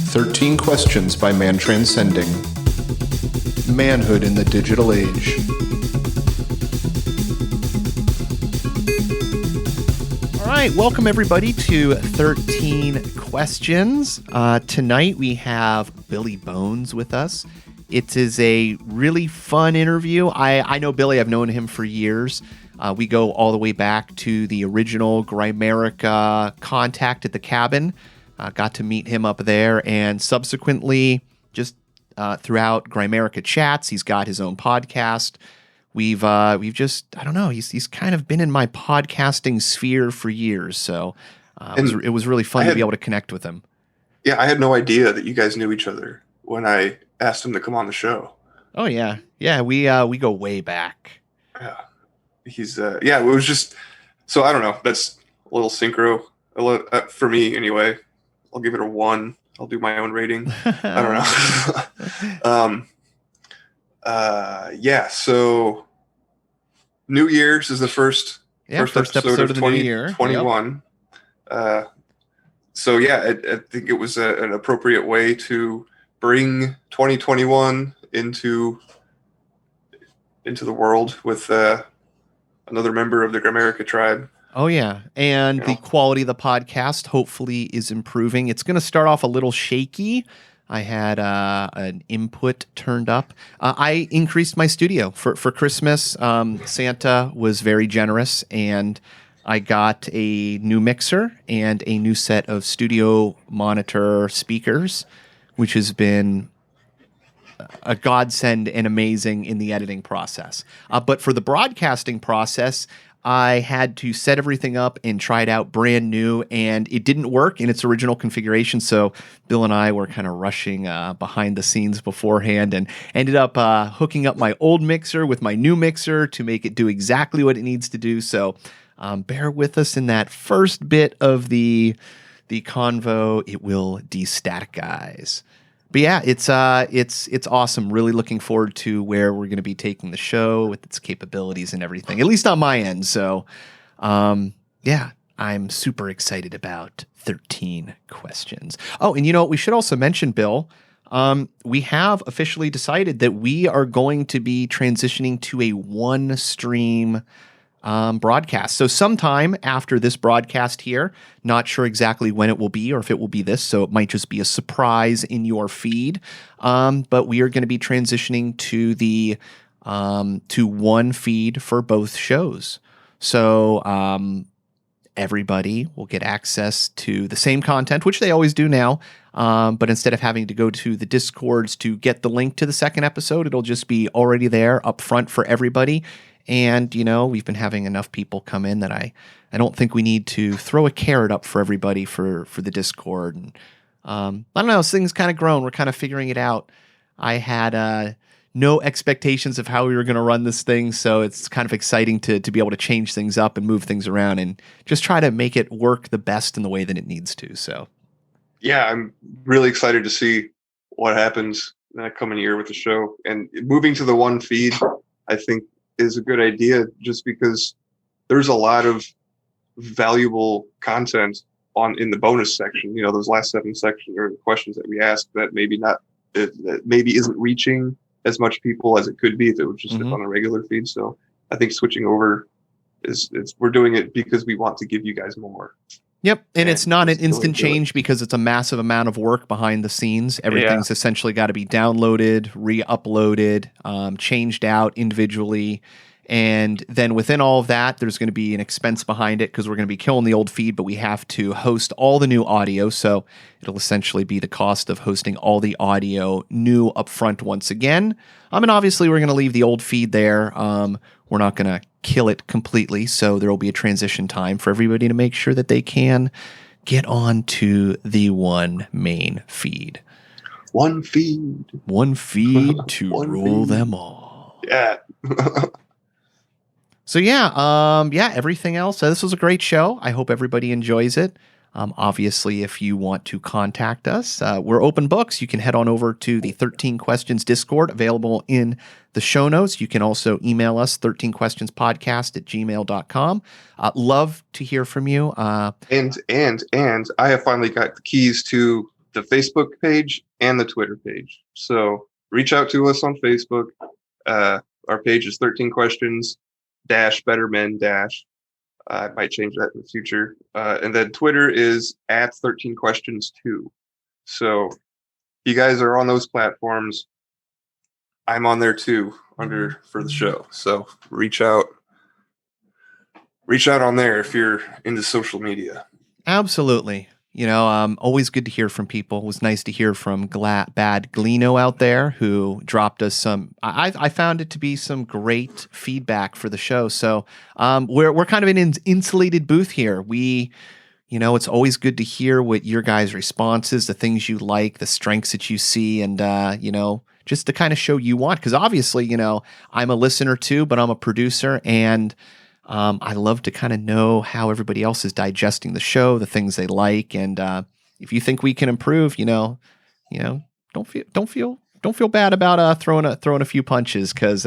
13 Questions by Man Transcending. Manhood in the Digital Age. All right, welcome everybody to 13 Questions. Tonight we have BillyBon3s with us. It is a really fun interview. I know Billy, I've known him for years. We go all the way back to the original Grimerica contact at the cabin. Got to meet him up there, and subsequently, just throughout Grimerica chats, he's got his own podcast. We've just, I don't know, he's kind of been in my podcasting sphere for years, so it was really fun to be able to connect with him. Yeah, I had no idea that you guys knew each other when I asked him to come on the show. Oh yeah, we go way back. Yeah, it was just, so I don't know, that's a little synchro, for me anyway. I'll give it a 1. I'll do my own rating. I don't know. So New Year's is the first episode of the new year. 2021. Yep. I think it was an appropriate way to bring 2021 into the world with another member of the Grimerica tribe. Oh, yeah. And the quality of the podcast hopefully is improving. It's going to start off a little shaky. I had an input turned up. I increased my studio for Christmas. Santa was very generous, and I got a new mixer and a new set of studio monitor speakers, which has been a godsend and amazing in the editing process. But for the broadcasting process, I had to set everything up and try it out brand new, and it didn't work in its original configuration. So Bill and I were kind of rushing behind the scenes beforehand and ended up hooking up my old mixer with my new mixer to make it do exactly what it needs to do. So bear with us in that first bit of the convo. It will destatikize. But yeah, it's awesome. Really looking forward to where we're going to be taking the show with its capabilities and everything, at least on my end. So, I'm super excited about 13 questions. Oh, and you know what? We should also mention, Bill, we have officially decided that we are going to be transitioning to a one-stream broadcast. So sometime after this broadcast here, not sure exactly when it will be or if it will be this, so it might just be a surprise in your feed. But we are going to be transitioning to the to one feed for both shows. So everybody will get access to the same content, which they always do now. But instead of having to go to the Discords to get the link to the second episode, it'll just be already there up front for everybody. And, you know, we've been having enough people come in that I don't think we need to throw a carrot up for everybody for the Discord. And I don't know, this thing's kind of grown. We're kind of figuring it out. I had no expectations of how we were going to run this thing, so it's kind of exciting to be able to change things up and move things around and just try to make it work the best in the way that it needs to. So, yeah, I'm really excited to see what happens in that coming year with the show. And moving to the one feed, I think, is a good idea, just because there's a lot of valuable content in the bonus section. You know, those last 7 sections or questions that we asked that maybe isn't reaching as much people as it could be if it was just on a regular feed. So I think switching over we're doing it because we want to give you guys more. Yep, and it's not an instant change because it's a massive amount of work behind the scenes. Everything's essentially got to be downloaded, re-uploaded, changed out individually. And then within all of that, there's going to be an expense behind it because we're going to be killing the old feed, but we have to host all the new audio. So it'll essentially be the cost of hosting all the audio new up front once again. And obviously, we're going to leave the old feed there. We're not going to kill it completely. So there will be a transition time for everybody to make sure that they can get on to the one main feed. One feed. One feed to rule them all. Yeah. So everything else. This was a great show. I hope everybody enjoys it. Obviously, if you want to contact us, we're open books. You can head on over to the 13 Questions Discord, available in the show notes. You can also email us, 13questionspodcast@gmail.com. Love to hear from you. And I have finally got the keys to the Facebook page and the Twitter page. So reach out to us on Facebook. Our page is 13 questions dash better men dash. I might change that in the future. And then Twitter is at 13 questions 2. So you guys are on those platforms. I'm on there too for the show. So reach out on there if you're into social media. Absolutely. Always good to hear from people. It was nice to hear from Bad Glino out there, who dropped us some. I found it to be some great feedback for the show. So we're kind of in an insulated booth here. It's always good to hear what your guys' responses, the things you like, the strengths that you see, and just the kind of show you want. Because obviously, I'm a listener too, but I'm a producer, and I love to kind of know how everybody else is digesting the show, the things they like, and if you think we can improve, don't feel bad about throwing a few punches, because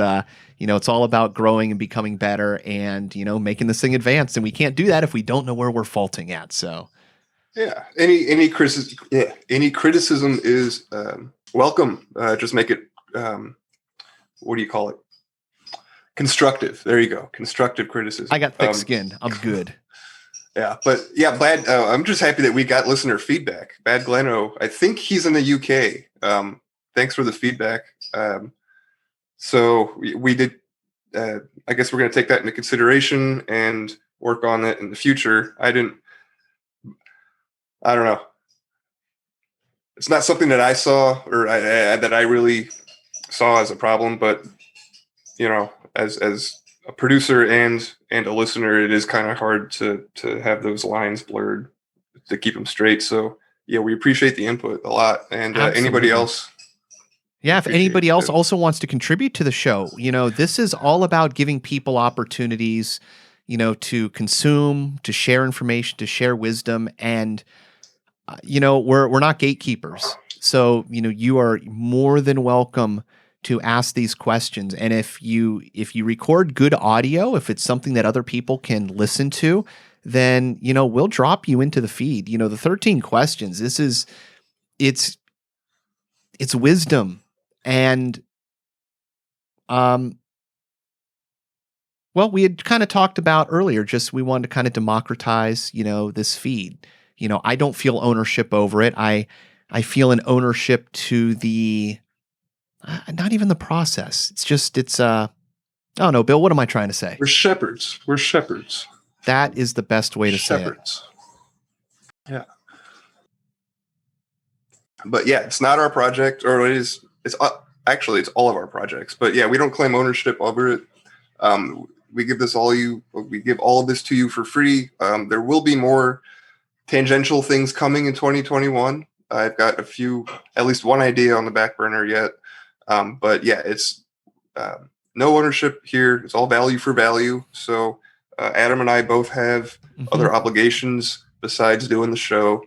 it's all about growing and becoming better, and making this thing advance, and we can't do that if we don't know where we're faulting at. So yeah, any criticism is welcome. Just make it what do you call it? Constructive. There you go. Constructive criticism. I got thick skin. I'm good. Yeah, but yeah, Bad. I'm just happy that we got listener feedback. Bad Gleno, I think he's in the UK. Thanks for the feedback. So we did. I guess we're going to take that into consideration and work on it in the future. I don't know. It's not something that I saw or that I really saw as a problem, but as a producer and a listener, it is kind of hard to have those lines blurred to keep them straight. So yeah, we appreciate the input a lot. And anybody else? Yeah, if anybody else also wants to contribute to the show, this is all about giving people opportunities, to consume, to share information, to share wisdom. And, we're not gatekeepers. So, you are more than welcome to ask these questions. And if you record good audio, if it's something that other people can listen to, then, we'll drop you into the feed. The 13 questions, it's wisdom. And, we had kind of talked about earlier, just we wanted to kind of democratize, this feed. I don't feel ownership over it. I feel an ownership to the, not even the process. I don't know, Bill, what am I trying to say? We're shepherds. That is the best way to say it. Yeah. But yeah, it's not our project, or it's actually, it's all of our projects. But yeah, we don't claim ownership over it. We give all of this to you for free. There will be more tangential things coming in 2021. I've got at least one idea on the back burner yet. But yeah, it's no ownership here. It's all value for value. So Adam and I both have other obligations besides doing the show.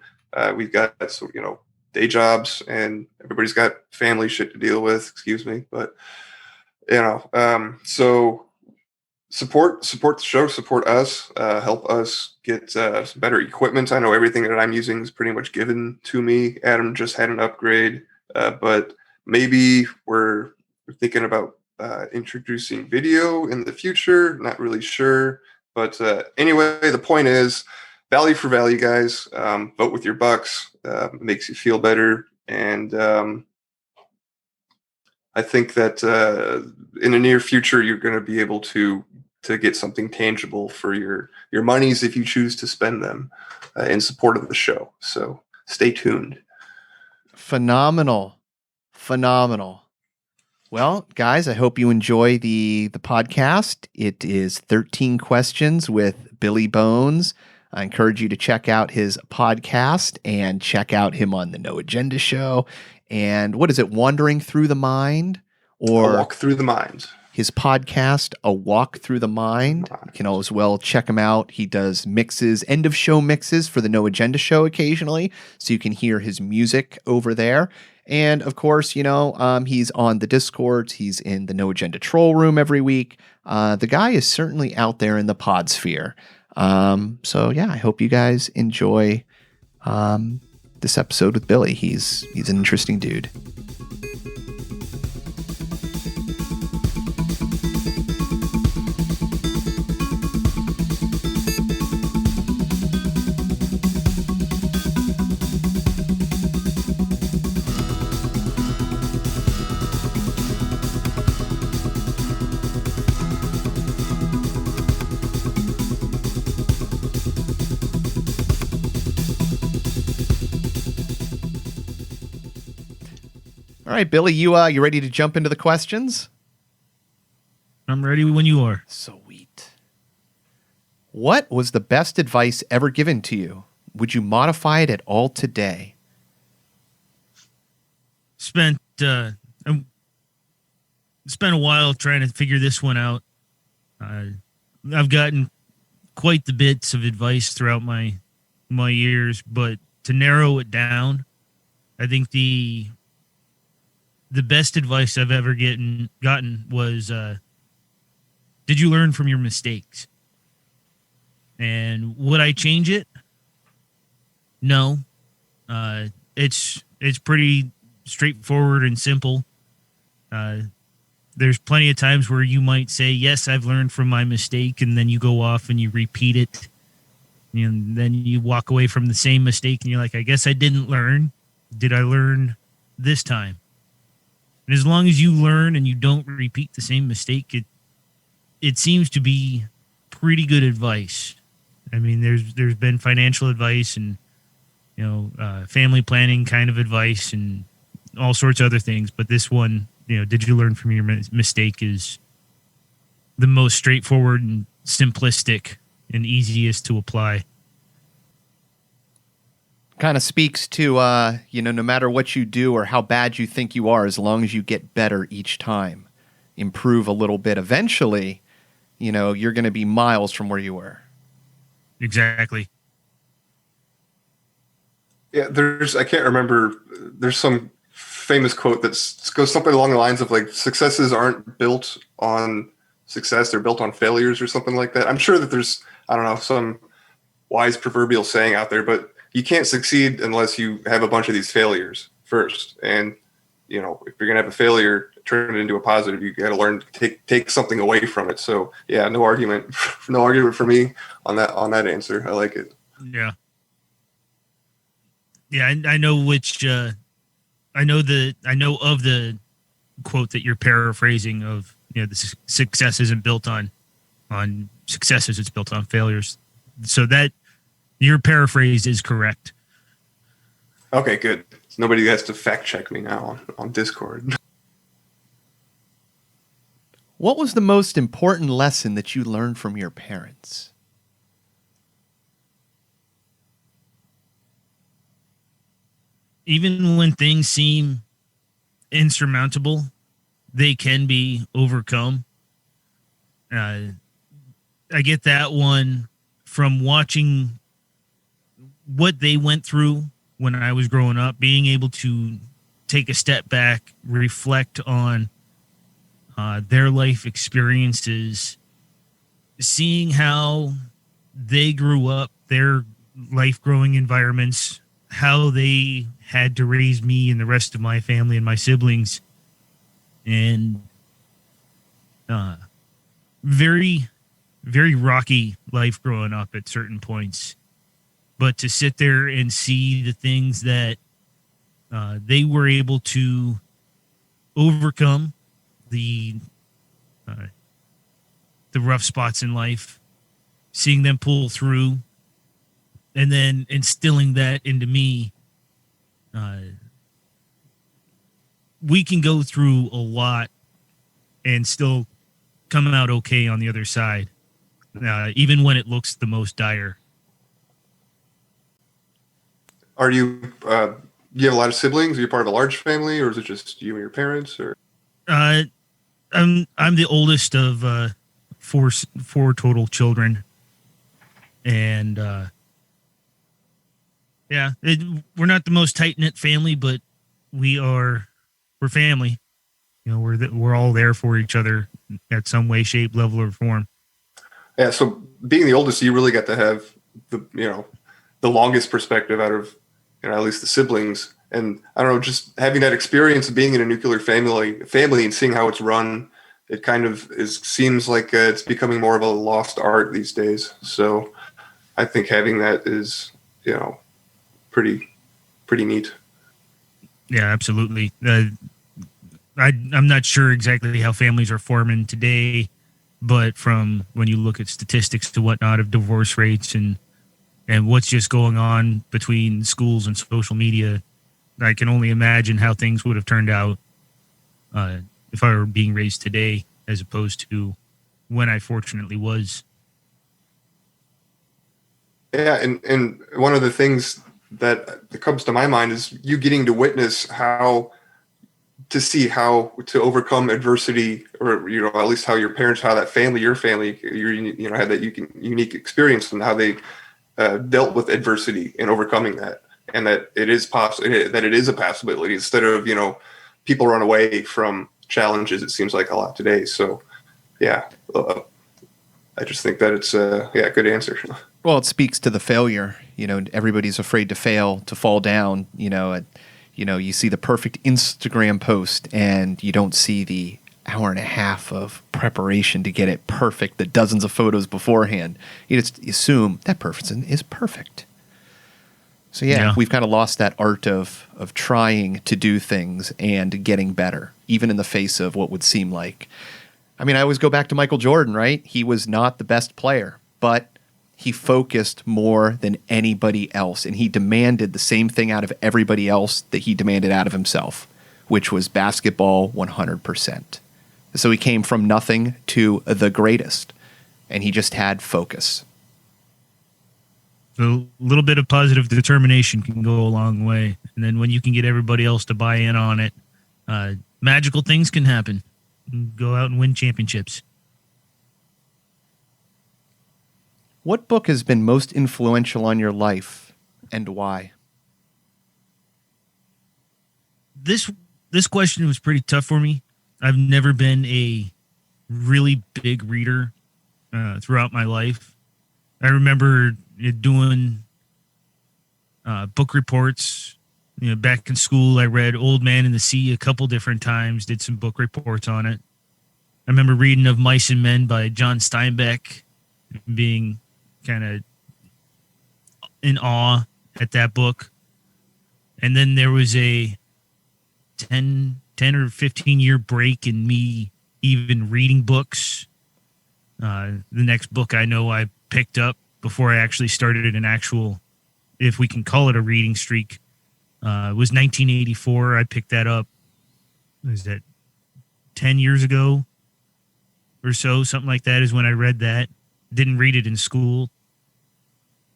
We've got day jobs, and everybody's got family shit to deal with. Excuse me, but so support the show, support us, help us get some better equipment. I know everything that I'm using is pretty much given to me. Adam just had an upgrade, but maybe we're thinking about introducing video in the future. Not really sure. But anyway, the point is value for value, guys. Vote with your bucks. It makes you feel better. And I think that in the near future, you're going to be able to get something tangible for your monies if you choose to spend them in support of the show. So stay tuned. Phenomenal. Well, guys, I hope you enjoy the podcast. It is 13 Questions with Billy Bones. I encourage you to check out his podcast and check out him on the No Agenda Show. And what is it, Wandering Through the Mind? Or A Walk Through the Mind. His podcast, A Walk Through the Mind. You can as well check him out. He does mixes, end of show mixes for the No Agenda Show occasionally, so you can hear his music over there. And of course, he's on the Discords. He's in the No Agenda Troll Room every week. The guy is certainly out there in the pod sphere. So yeah, I hope you guys enjoy this episode with Billy. He's an interesting dude. All right, Billy, you ready to jump into the questions? I'm ready when you are. Sweet. What was the best advice ever given to you? Would you modify it at all today? Spent a while trying to figure this one out. I've gotten quite the bits of advice throughout my years, but to narrow it down, I think the best advice I've ever gotten was, did you learn from your mistakes? And would I change it? No. It's pretty straightforward and simple. There's plenty of times where you might say, yes, I've learned from my mistake, and then you go off and you repeat it. And then you walk away from the same mistake and you're like, I guess I didn't learn. Did I learn this time? And as long as you learn and you don't repeat the same mistake, it seems to be pretty good advice. I mean, there's been financial advice and, family planning kind of advice and all sorts of other things. But this one, did you learn from your mistake is the most straightforward and simplistic and easiest to apply. Kind of speaks to, no matter what you do or how bad you think you are, as long as you get better each time, improve a little bit, eventually, you're going to be miles from where you were. Exactly. Yeah, I can't remember, there's some famous quote that goes something along the lines of like, successes aren't built on success, they're built on failures or something like that. I'm sure that there's, I don't know, some wise proverbial saying out there, but you can't succeed unless you have a bunch of these failures first. And, if you're going to have a failure, turn it into a positive, you got to learn to take something away from it. So yeah, no argument for me on that answer. I like it. Yeah. Yeah. I know which, I know of the quote that you're paraphrasing of, the success isn't built on successes. It's built on failures. So that your paraphrase is correct. Okay, good. So nobody has to fact check me now on Discord. What was the most important lesson that you learned from your parents? Even when things seem insurmountable, they can be overcome. I get that one from watching what they went through when I was growing up, being able to take a step back, reflect on their life experiences, seeing how they grew up, their life growing environments, how they had to raise me and the rest of my family and my siblings, and very, very rocky life growing up at certain points. But to sit there and see the things that they were able to overcome, the rough spots in life, seeing them pull through, and then instilling that into me, we can go through a lot and still come out okay on the other side, even when it looks the most dire. Are you, you have a lot of siblings? Are you part of a large family, or is it just you and your parents? Or I'm the oldest of four total children, and we're not the most tight knit family, but we're family. We're all there for each other at some way, shape, level, or form. Yeah. So being the oldest, you really got to have the longest perspective out of at least the siblings. And I don't know, just having that experience of being in a nuclear family and seeing how it's run, it kind of seems like it's becoming more of a lost art these days. So I think having that is, pretty neat. Yeah, absolutely. I'm not sure exactly how families are forming today, but from when you look at statistics to whatnot of divorce rates and what's just going on between schools and social media, I can only imagine how things would have turned out if I were being raised today as opposed to when I fortunately was. Yeah, and one of the things that comes to my mind is you getting to witness how to overcome adversity, or at least how your parents, how that family, your family, had that unique experience, and how they dealt with adversity and overcoming that, and that it is possible, that it is a possibility instead of people run away from challenges. It seems like a lot today. So yeah, I just think that it's a good answer. Well, it speaks to the failure. Everybody's afraid to fail, to fall down. You see the perfect Instagram post, and you don't see the hour and a half of preparation to get it perfect, the dozens of photos beforehand. You just assume that person is perfect. So yeah, we've kind of lost that art of trying to do things and getting better, even in the face of what would seem like. I mean, I always go back to Michael Jordan, right? He was not the best player, but he focused more than anybody else, and he demanded the same thing out of everybody else that he demanded out of himself, which was basketball 100%. So he came from nothing to the greatest, and he just had focus. So a little bit of positive determination can go a long way. And then when you can get everybody else to buy in on it, magical things can happen. Go out and win championships. What book has been most influential on your life, and why? This question was pretty tough for me. I've never been a really big reader throughout my life. I remember doing book reports. Back in school, I read Old Man and the Sea a couple different times, did some book reports on it. I remember reading Of Mice and Men by John Steinbeck, being kind of in awe at that book. And then there was a 10 or 15 year break in me even reading books. The next book I know I picked up before I actually started an actual, if we can call it a reading streak, was 1984. I picked that up. Was that 10 years ago or so? Something like that is when I read that. Didn't read it in school.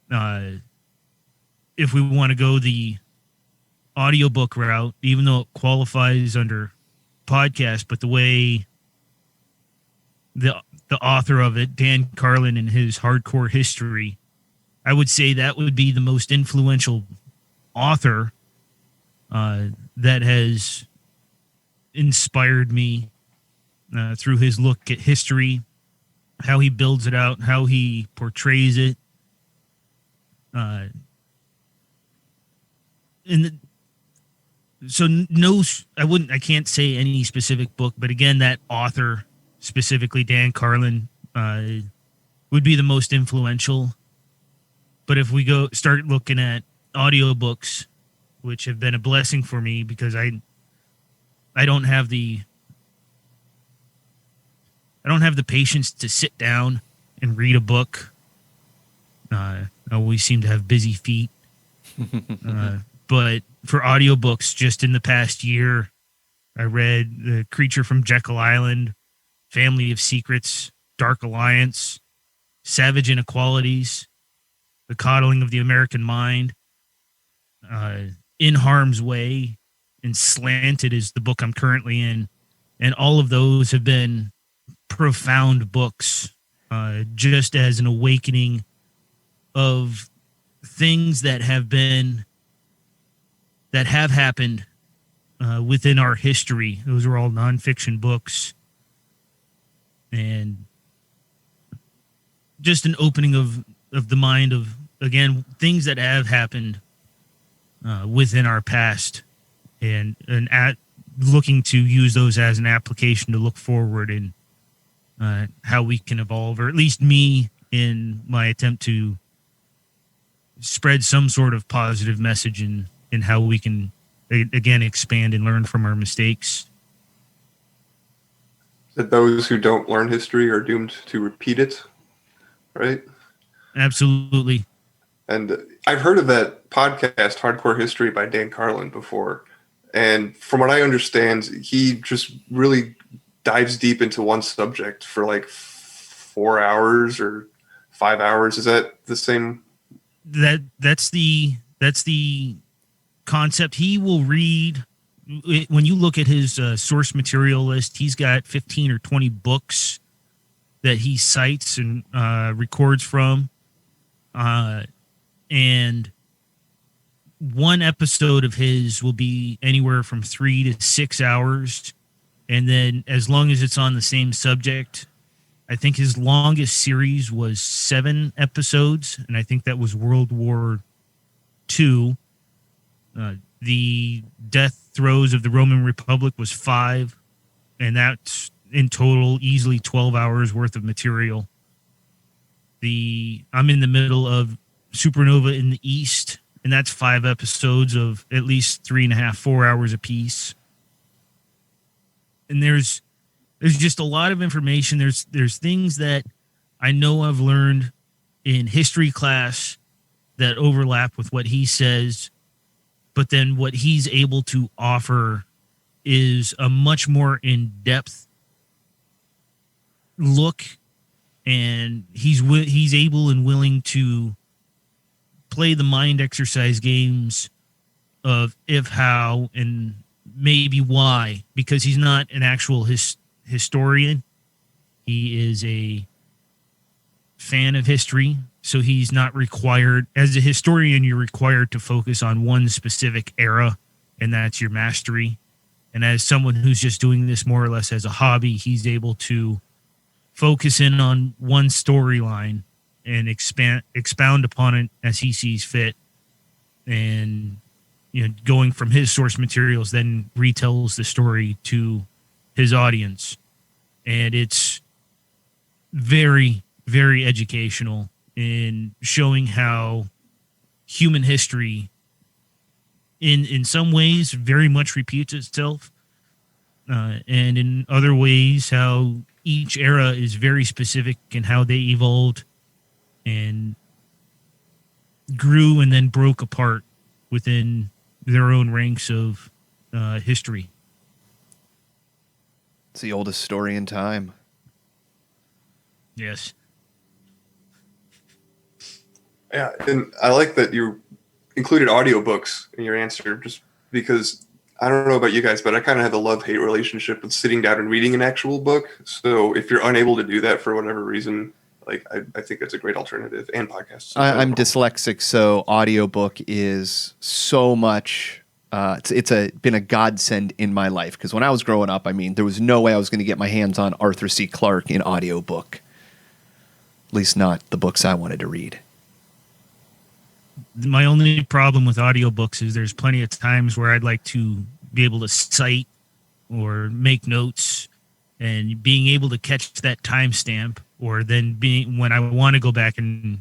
If we want to go the audiobook route, even though it qualifies under podcast, but the way the author of it, Dan Carlin, and his Hardcore History, I would say that would be the most influential author that has inspired me through his look at history, how he builds it out, how he portrays it. I can't say any specific book, but again, that author, specifically Dan Carlin, would be the most influential. But if we start looking at audiobooks, which have been a blessing for me because I don't have the patience to sit down and read a book. I always seem to have busy feet. But for audiobooks, just in the past year, I read The Creature from Jekyll Island, Family of Secrets, Dark Alliance, Savage Inequalities, The Coddling of the American Mind, In Harm's Way, and Slanted is the book I'm currently in. And all of those have been profound books, just as an awakening of things that have happened within our history. Those are all nonfiction books. And just an opening of the mind of, again, things that have happened within our past, and looking to use those as an application to look forward in how we can evolve, or at least me in my attempt to spread some sort of positive message in how we can, again, expand and learn from our mistakes. That those who don't learn history are doomed to repeat it, right? Absolutely. And I've heard of that podcast, Hardcore History by Dan Carlin, before. And from what I understand, he just really dives deep into one subject for like 4 hours or 5 hours. Is that the same? That's the concept. He will read, when you look at his source material list, he's got 15 or 20 books that he cites and records from. And one episode of his will be anywhere from 3 to 6 hours. And then as long as it's on the same subject, I think his longest series was 7 episodes. And I think that was World War II. The death throes of the Roman Republic was 5. And that's in total easily 12 hours worth of material. I'm in the middle of Supernova in the East, and that's 5 episodes of at least 3.5, 4 hours apiece. And there's just a lot of information. There's things that I know I've learned in history class that overlap with what he says, but then what he's able to offer is a much more in-depth look, and he's able and willing to play the mind exercise games of if, how, and maybe why, because he's not an actual historian. He is a fan of history, so he's not required. As a historian, you're required to focus on one specific era, and that's your mastery. And as someone who's just doing this more or less as a hobby, he's able to focus in on one storyline and expound upon it as he sees fit. And going from his source materials, then retells the story to his audience. And it's very, very educational in showing how human history in some ways very much repeats itself. And in other ways, how each era is very specific in how they evolved and grew and then broke apart within their own ranks of history. It's the oldest story in time. Yes. Yeah, and I like that you included audiobooks in your answer, just because I don't know about you guys, but I kind of have a love-hate relationship with sitting down and reading an actual book. So if you're unable to do that for whatever reason, like I think it's a great alternative, and podcasts. I'm dyslexic, so audiobook is so much. It's been a godsend in my life, because when I was growing up, I mean, there was no way I was going to get my hands on Arthur C. Clarke in audiobook. At least not the books I wanted to read. My only problem with audiobooks is there's plenty of times where I'd like to be able to cite or make notes, and being able to catch that timestamp, or then being when I want to go back and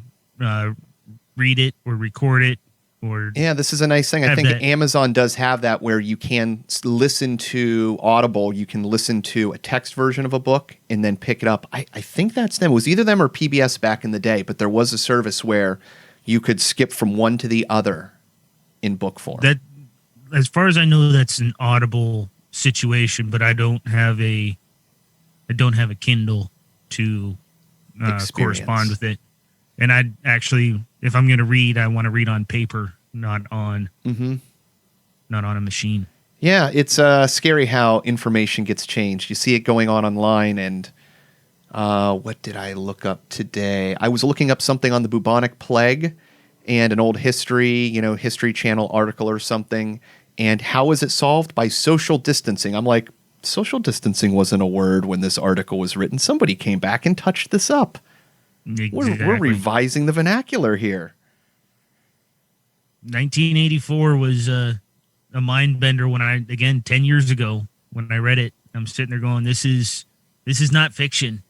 read it or record it. Or yeah, this is a nice thing. I think Amazon does have that, where you can listen to Audible. You can listen to a text version of a book and then pick it up. I think that's them. It was either them or PBS back in the day, but there was a service where you could skip from one to the other in book form. That, as far as I know, that's an Audible situation, but I don't have a Kindle to correspond with it. And I'd actually, if I'm going to read, I want to read on paper, not on a machine. Yeah, it's scary how information gets changed. You see it going on online, and what did I look up today? I was looking up something on the bubonic plague and an old History Channel article or something. And how is it solved? By social distancing. I'm like, social distancing wasn't a word when this article was written. Somebody came back and touched this up. Exactly. We're revising the vernacular here. 1984 was a mind bender when 10 years ago when I read it. I'm sitting there going, this is not fiction.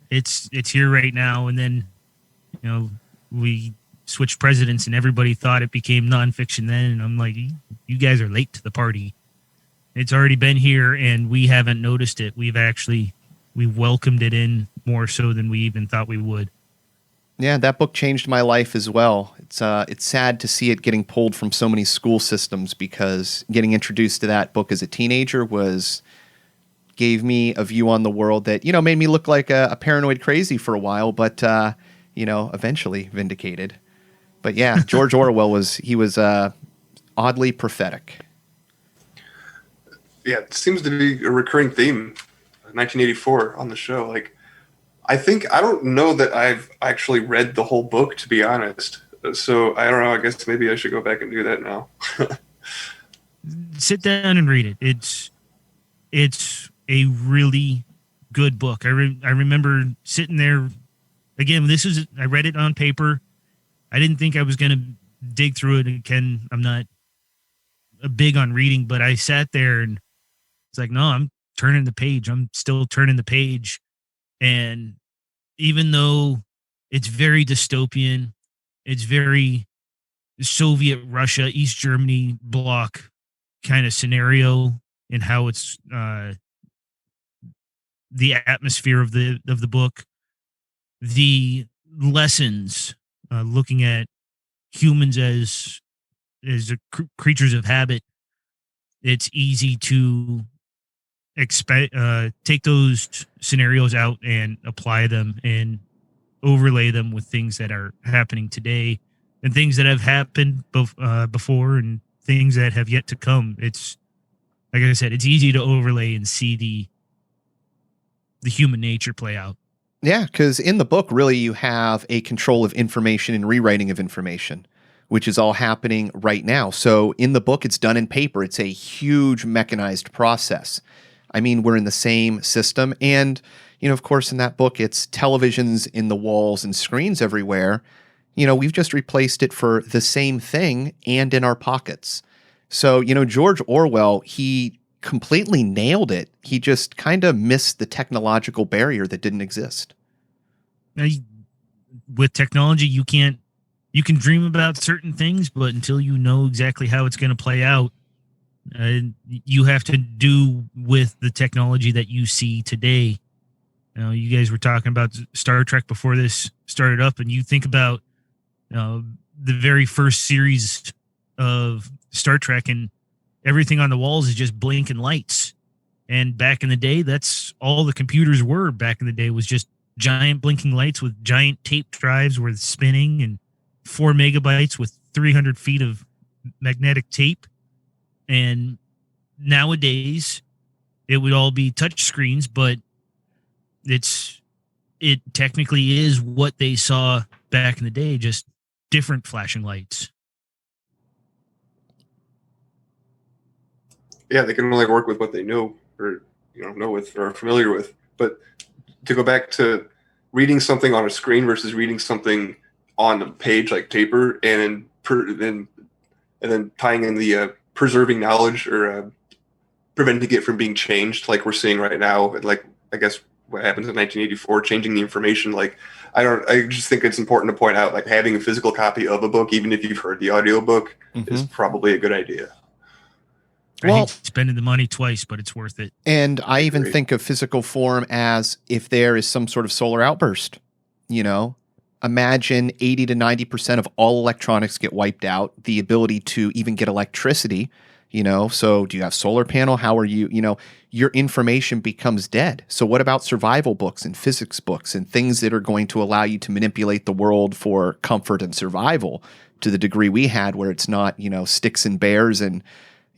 It's here right now. And then, we switched presidents and everybody thought it became nonfiction then. And I'm like, you guys are late to the party. It's already been here and we haven't noticed it. We welcomed it in more so than we even thought we would. Yeah, that book changed my life as well. It's sad to see it getting pulled from so many school systems, because getting introduced to that book as a teenager gave me a view on the world that, made me look like a paranoid crazy for a while, but, eventually vindicated. But yeah, George Orwell was oddly prophetic. Yeah, it seems to be a recurring theme, 1984 on the show. Like, I don't know that I've actually read the whole book, to be honest. So I don't know. I guess maybe I should go back and do that now. Sit down and read it. It's a really good book. I remember sitting there again. I read it on paper. I didn't think I was going to dig through it. And Ken, I'm not big on reading, but I sat there and it's like, no, I'm turning the page. I'm still turning the page. And even though it's very dystopian, it's very Soviet Russia, East Germany bloc kind of scenario, and how it's the atmosphere of the book, the lessons, looking at humans as creatures of habit. It's easy to take those scenarios out and apply them and overlay them with things that are happening today and things that have happened before and things that have yet to come. It's like I said, it's easy to overlay and see the human nature play out. Yeah, because in the book, really, you have a control of information and rewriting of information, which is all happening right now. So in the book, it's done in paper. It's a huge mechanized process. I mean, we're in the same system. And, of course, in that book, it's televisions in the walls and screens everywhere. We've just replaced it for the same thing and in our pockets. So, George Orwell, he completely nailed it. He just kind of missed the technological barrier that didn't exist. Now, with technology, you can dream about certain things, but until you know exactly how it's going to play out, you have to do with the technology that you see today. You guys were talking about Star Trek before this started up, and you think about the very first series of Star Trek, and everything on the walls is just blinking lights. And back in the day, that's all the computers were. Back in the day was just giant blinking lights with giant tape drives were spinning, and 4 megabytes with 300 feet of magnetic tape. And nowadays it would all be touch screens, but it technically is what they saw back in the day, just different flashing lights. Yeah, they can only work with what they know or are familiar with. But to go back to reading something on a screen versus reading something on a page like paper, and then tying in the preserving knowledge or preventing it from being changed, like we're seeing right now, like I guess what happens in 1984, changing the information. Like I just think it's important to point out, like, having a physical copy of a book, even if you've heard the audiobook, is probably a good idea. I hate spending the money twice, but it's worth it. And I even think of physical form as if there is some sort of solar outburst. Imagine 80 to 90% of all electronics get wiped out, the ability to even get electricity, so do you have solar panel? How are you, your information becomes dead. So what about survival books and physics books and things that are going to allow you to manipulate the world for comfort and survival to the degree we had, where it's not, sticks and bears and,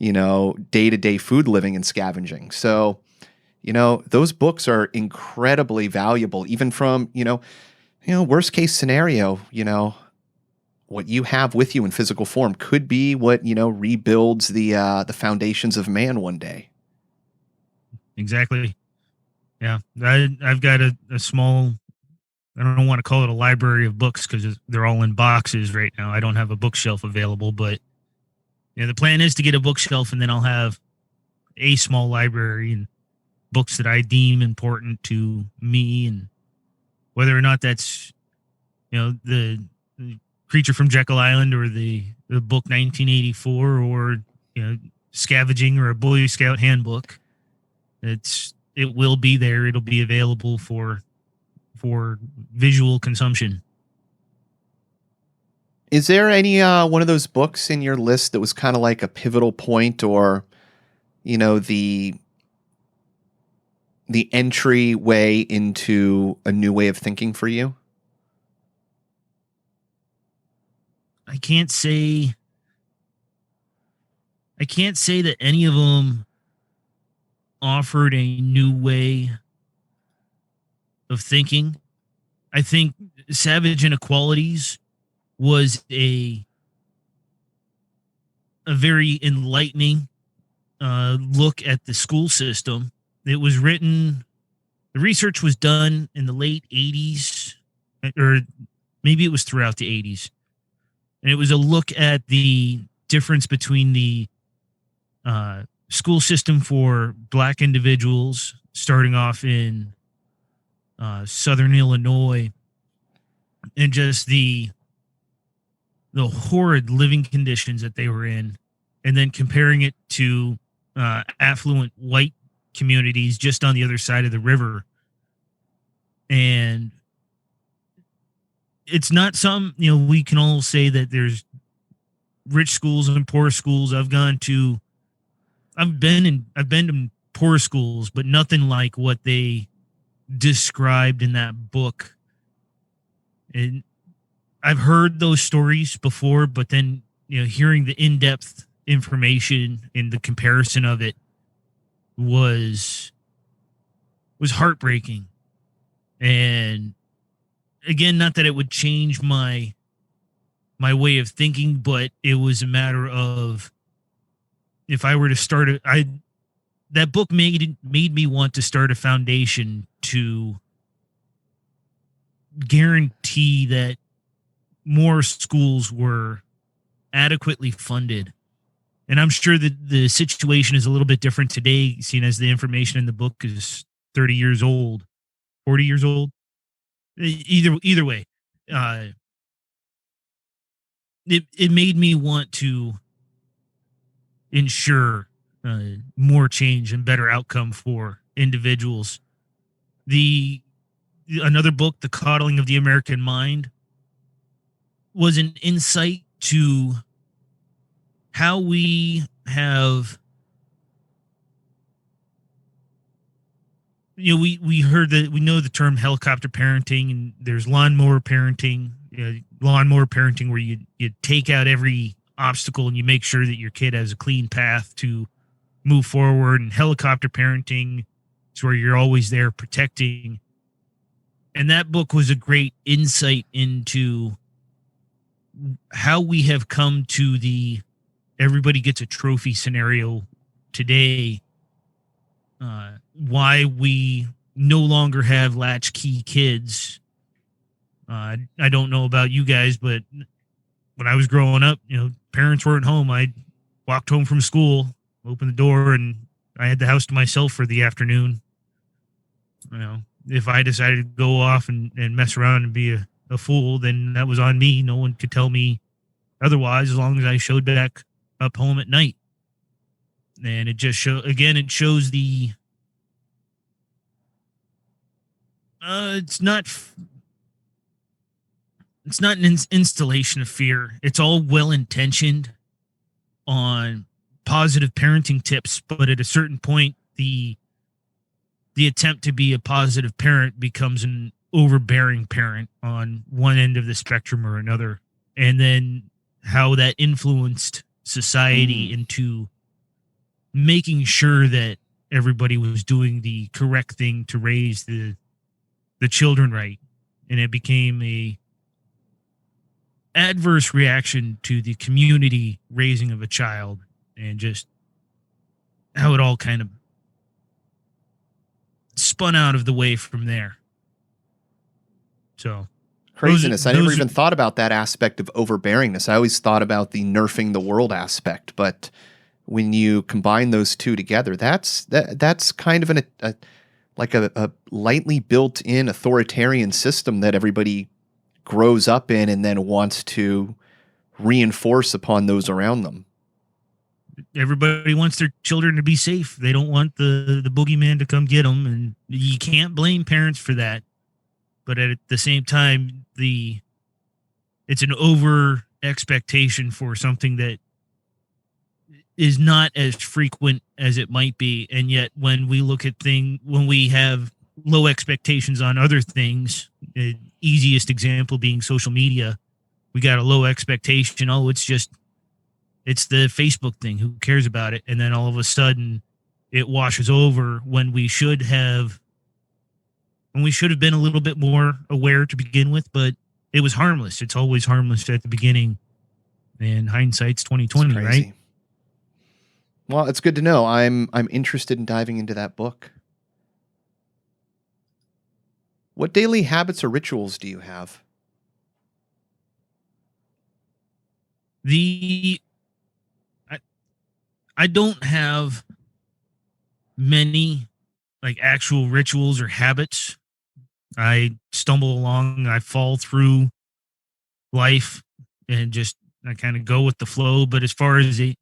day-to-day food living and scavenging. So, those books are incredibly valuable, even from, worst case scenario, what you have with you in physical form could be what, rebuilds the foundations of man one day. Exactly. Yeah. I've got a small, I don't want to call it a library of books because they're all in boxes right now. I don't have a bookshelf available, but The plan is to get a bookshelf, and then I'll have a small library and books that I deem important to me, and whether or not that's the Creature from Jekyll Island or the book 1984 or scavenging or a Boy Scout handbook. It will be there. It'll be available for visual consumption. Is there any one of those books in your list that was kind of like a pivotal point, or the entryway into a new way of thinking for you? I can't say that any of them offered a new way of thinking. I think Savage Inequalities was a very enlightening look at the school system. It was written, the research was done in the late 80s, or maybe it was throughout the 80s. And it was a look at the difference between the school system for Black individuals, starting off in Southern Illinois, and just the horrid living conditions that they were in, and then comparing it to affluent white communities just on the other side of the river. And it's not some, we can all say that there's rich schools and poor schools. I've been in poor schools, but nothing like what they described in that book. And I've heard those stories before, but then, hearing the in-depth information and the comparison of it was heartbreaking. And again, not that it would change my way of thinking, but it was a matter of, if I were to start that book made me want to start a foundation to guarantee that more schools were adequately funded. And I'm sure that the situation is a little bit different today, seeing as the information in the book is 30 years old, 40 years old. Either way, it made me want to ensure more change and better outcome for individuals. Another book, The Coddling of the American Mind, was an insight to how we have, we heard that, we know the term helicopter parenting, and there's lawnmower parenting, where you take out every obstacle and you make sure that your kid has a clean path to move forward. And helicopter parenting is where you're always there protecting. And that book was a great insight into how we have come to the everybody gets a trophy scenario today. Why we no longer have latchkey kids. I don't know about you guys, but when I was growing up, parents weren't home. I walked home from school, opened the door, and I had the house to myself for the afternoon. If I decided to go off and mess around and be a fool, then that was on me. No one could tell me otherwise, as long as I showed back up home at night. And it just it shows the it's not an installation of fear. It's all well-intentioned on positive parenting tips, but at a certain point, the attempt to be a positive parent becomes an overbearing parent on one end of the spectrum or another. And then how that influenced society into making sure that everybody was doing the correct thing to raise the children right. And it became a adverse reaction to the community raising of a child, and just how it all kind of spun out of the way from there. So craziness. I never those- even thought about that aspect of overbearingness. I always thought about the nerfing the world aspect, but when you combine those two together, that's kind of a lightly built-in authoritarian system that everybody grows up in and then wants to reinforce upon those around them. Everybody wants their children to be safe. They don't want the boogeyman to come get them, and you can't blame parents for that. But at the same time, it's an over expectation for something that is not as frequent as it might be. And yet when we look at when we have low expectations on other things, the easiest example being social media, we got a low expectation. Oh, it's the Facebook thing. Who cares about it? And then all of a sudden it washes over when we should have been a little bit more aware to begin with, but it was harmless. It's always harmless at the beginning, and hindsight's 20/20, right? Well, it's good to know. I'm interested in diving into that book. What daily habits or rituals do you have? I don't have many like actual rituals or habits. I stumble along, I fall through life, and I kind of go with the flow. But as far as the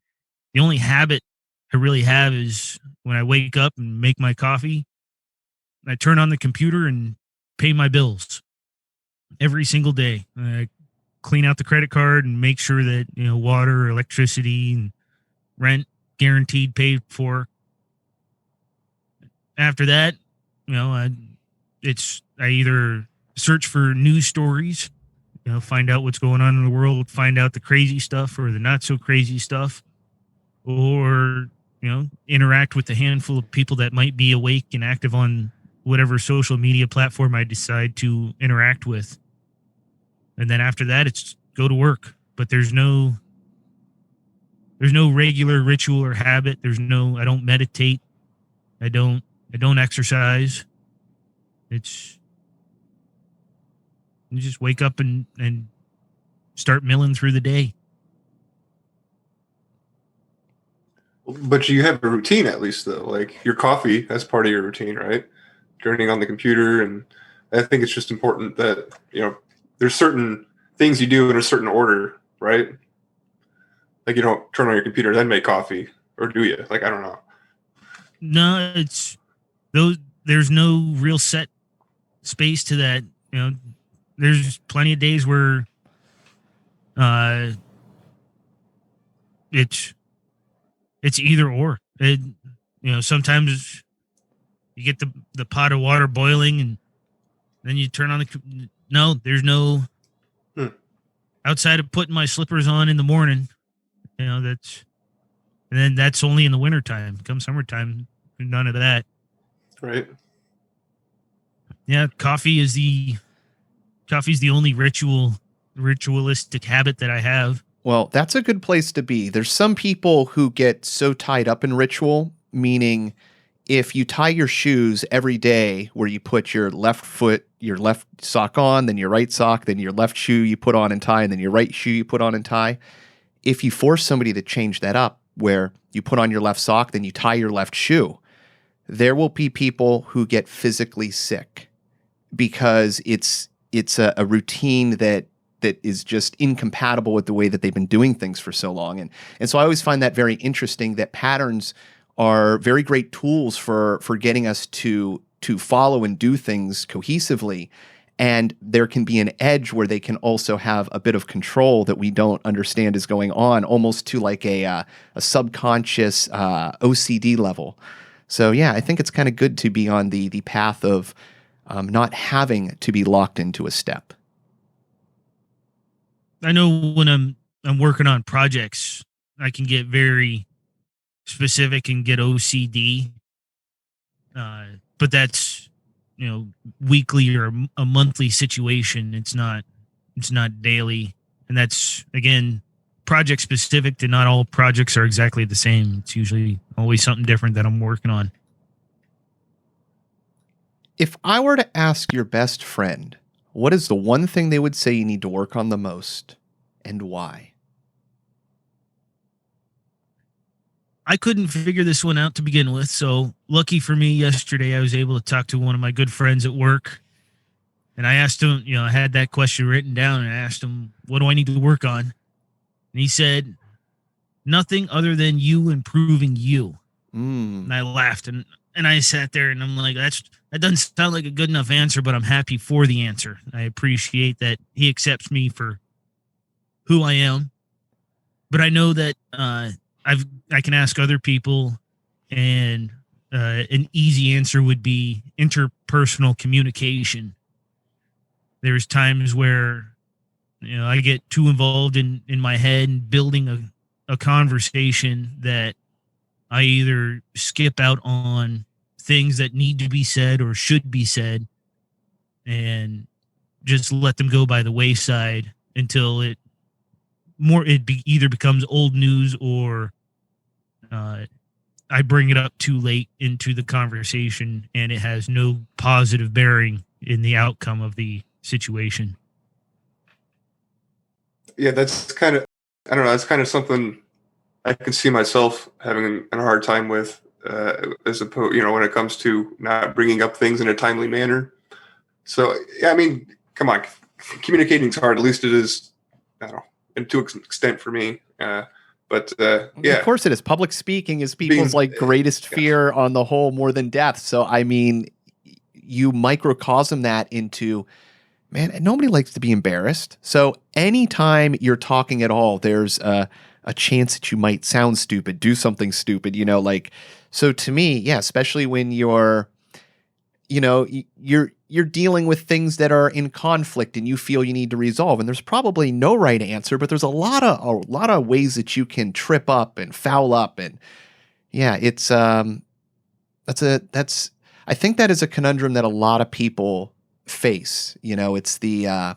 only habit I really have is when I wake up and make my coffee, I turn on the computer and pay my bills every single day. I clean out the credit card and make sure that, water, electricity, and rent guaranteed, paid for. After that, I either search for news stories, find out what's going on in the world, find out the crazy stuff or the not so crazy stuff, or interact with a handful of people that might be awake and active on whatever social media platform I decide to interact with. And then after that, it's go to work. But there's no regular ritual or habit. I don't meditate. I don't exercise. You just wake up and start milling through the day. But you have a routine at least, though. Like your coffee, that's part of your routine, right? Turning on the computer. And I think it's just important that, there's certain things you do in a certain order, right? Like you don't turn on your computer, then make coffee. Or do you? Like, I don't know. No, there's no real set space to that. There's plenty of days where it's either or. Sometimes you get the pot of water boiling and then you turn on there's no outside of putting my slippers on in the morning. And then that's only in the wintertime. Come summertime, none of that. Right. Yeah, coffee's the only ritualistic habit that I have. Well, that's a good place to be. There's some people who get so tied up in ritual, meaning if you tie your shoes every day where you put your left sock on, then your right sock, then your left shoe you put on and tie, and then your right shoe you put on and tie. If you force somebody to change that up where you put on your left sock, then you tie your left shoe, there will be people who get physically sick because it's a routine that is just incompatible with the way that they've been doing things for so long. And so I always find that very interesting, that patterns are very great tools for getting us to follow and do things cohesively. And there can be an edge where they can also have a bit of control that we don't understand is going on, almost to like a subconscious OCD level. So yeah, I think it's kind of good to be on the path of not having to be locked into a step. I know when I'm working on projects, I can get very specific and get OCD. But that's, weekly or a monthly situation. It's not daily. And that's, again, project specific. To not all projects are exactly the same. It's usually always something different that I'm working on. If I were to ask your best friend what is the one thing they would say you need to work on the most, and why? I couldn't figure this one out to begin with, so lucky for me, yesterday I was able to talk to one of my good friends at work, and I asked him, I had that question written down, and I asked him, what do I need to work on? And he said, nothing other than you improving you. And I laughed, and I sat there, and I'm like, that doesn't sound like a good enough answer, but I'm happy for the answer. I appreciate that he accepts me for who I am, but I know that I can ask other people, and an easy answer would be interpersonal communication. There's times where, I get too involved in my head and building a conversation that I either skip out on things that need to be said or should be said and just let them go by the wayside until either becomes old news or I bring it up too late into the conversation and it has no positive bearing in the outcome of the situation. Yeah, that's kind of, I don't know, that's kind of something I can see myself having a hard time with, as opposed, when it comes to not bringing up things in a timely manner. So, yeah, I mean, come on, communicating is hard. At least it is, I don't know, and to an extent for me. But yeah, of course it is. Public speaking is people's greatest fear on the whole, more than death. So, I mean, you microcosm that into, man, nobody likes to be embarrassed. So anytime you're talking at all, there's a chance that you might sound stupid, do something stupid, so to me, yeah, especially when you're dealing with things that are in conflict and you feel you need to resolve, and there's probably no right answer, but there's a lot of ways that you can trip up and foul up. And yeah, it's, I think that is a conundrum that a lot of people face. It's the,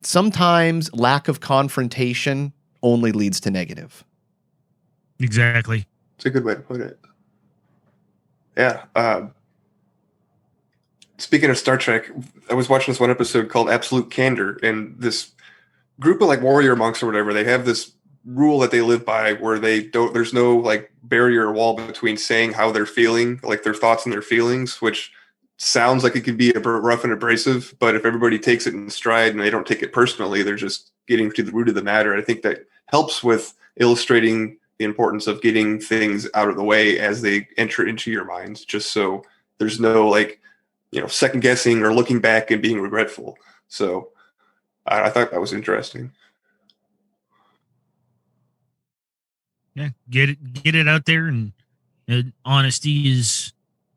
sometimes lack of confrontation only leads to negative. Exactly. It's a good way to put it. Yeah. Speaking of Star Trek, I was watching this one episode called Absolute Candor, and this group of warrior monks or whatever, they have this rule that they live by where there's no barrier or wall between saying how they're feeling, their thoughts and their feelings, which sounds like it could be rough and abrasive, but if everybody takes it in stride and they don't take it personally, they're just getting to the root of the matter. I think that helps with illustrating the importance of getting things out of the way as they enter into your minds, just so there's no second guessing or looking back and being regretful. So I thought that was interesting. Yeah, get it out there, and honesty is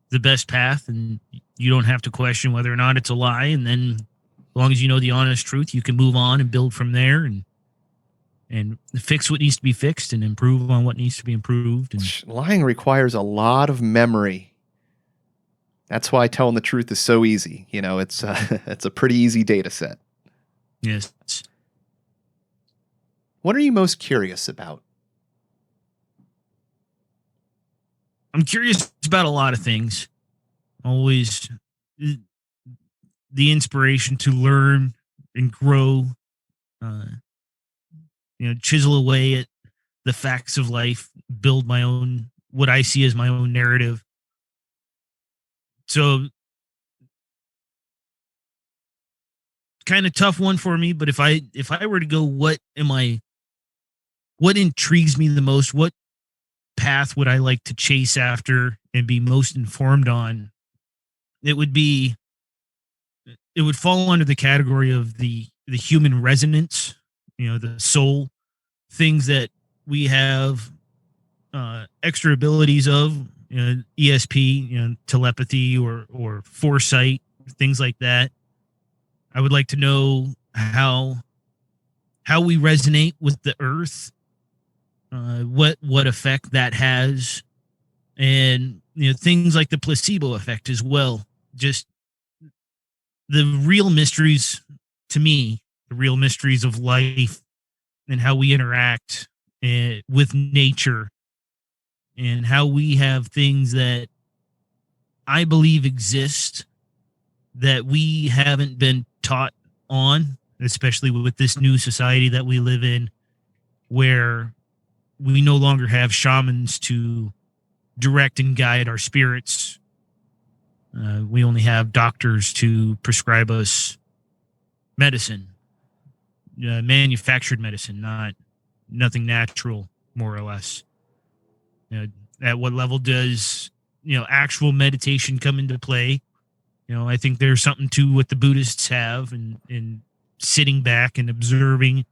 the best path, and you don't have to question whether or not it's a lie. And then, as long as you know the honest truth, you can move on and build from there, and fix what needs to be fixed and improve on what needs to be improved. And lying requires a lot of memory. That's why telling the truth is so easy. It's it's a pretty easy data set. Yes. What are you most curious about? I'm curious about a lot of things. Always the inspiration to learn and grow, chisel away at the facts of life, build my own, what I see as my own narrative. So kind of tough one for me, but if I were to go, what intrigues me the most? What path would I like to chase after and be most informed on? It would fall under the category of the human resonance, the soul, things that we have extra abilities of, ESP, telepathy or foresight, things like that. I would like to know how we resonate with the earth, what effect that has, and things like the placebo effect as well. Just the real mysteries, to me, the real mysteries of life and how we interact with nature, and how we have things that I believe exist that we haven't been taught on, especially with this new society that we live in, where we no longer have shamans to direct and guide our spirits. We only have doctors to prescribe us medicine, manufactured medicine, nothing natural, more or less. At what level does actual meditation come into play? I think there's something to what the Buddhists have in sitting back and observing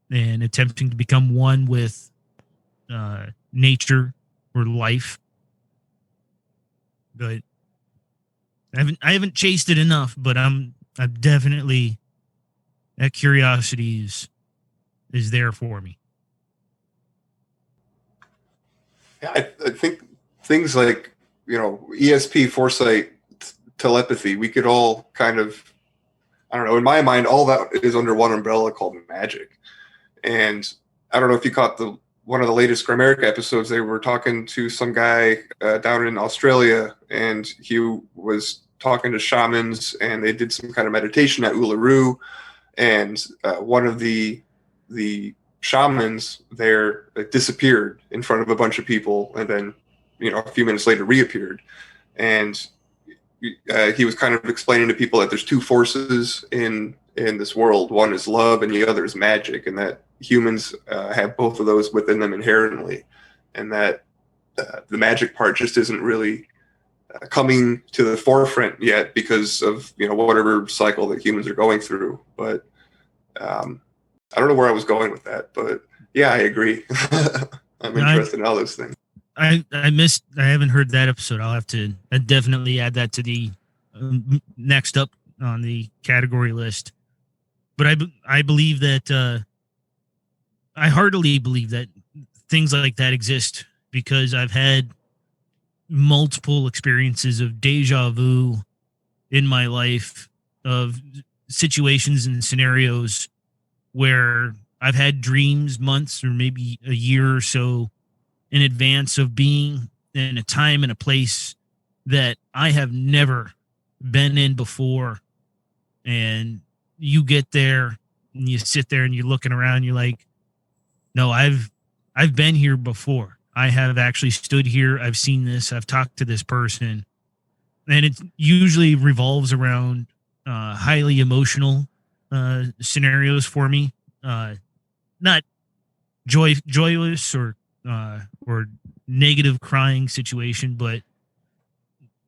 and attempting to become one with nature or life. But I haven't chased it enough, but I'm definitely, that curiosity is there for me. Yeah, I think things like, ESP, foresight, telepathy, we could all kind of, I don't know, in my mind, all that is under one umbrella called magic. And I don't know if you caught one of the latest Grimerica episodes. They were talking to some guy down in Australia, and he was talking to shamans, and they did some kind of meditation at Uluru. And one of the shamans there disappeared in front of a bunch of people, and then a few minutes later reappeared. And he was kind of explaining to people that there's two forces in this world. One is love and the other is magic, and that humans have both of those within them inherently, and that the magic part just isn't really coming to the forefront yet because of whatever cycle that humans are going through. But I don't know where I was going with that, but yeah, I agree. I'm interested in all those things. I haven't heard that episode. I'd definitely add that to the next up on the category list. But I believe that I heartily believe that things like that exist, because I've had multiple experiences of deja vu in my life, of situations and scenarios where I've had dreams months or maybe a year or so in advance of being in a time and a place that I have never been in before. And you get there and you sit there and you're looking around, you're like, no, I've been here before. I have actually stood here. I've seen this. I've talked to this person. And it usually revolves around highly emotional scenarios for me. Not joyless or negative crying situation, but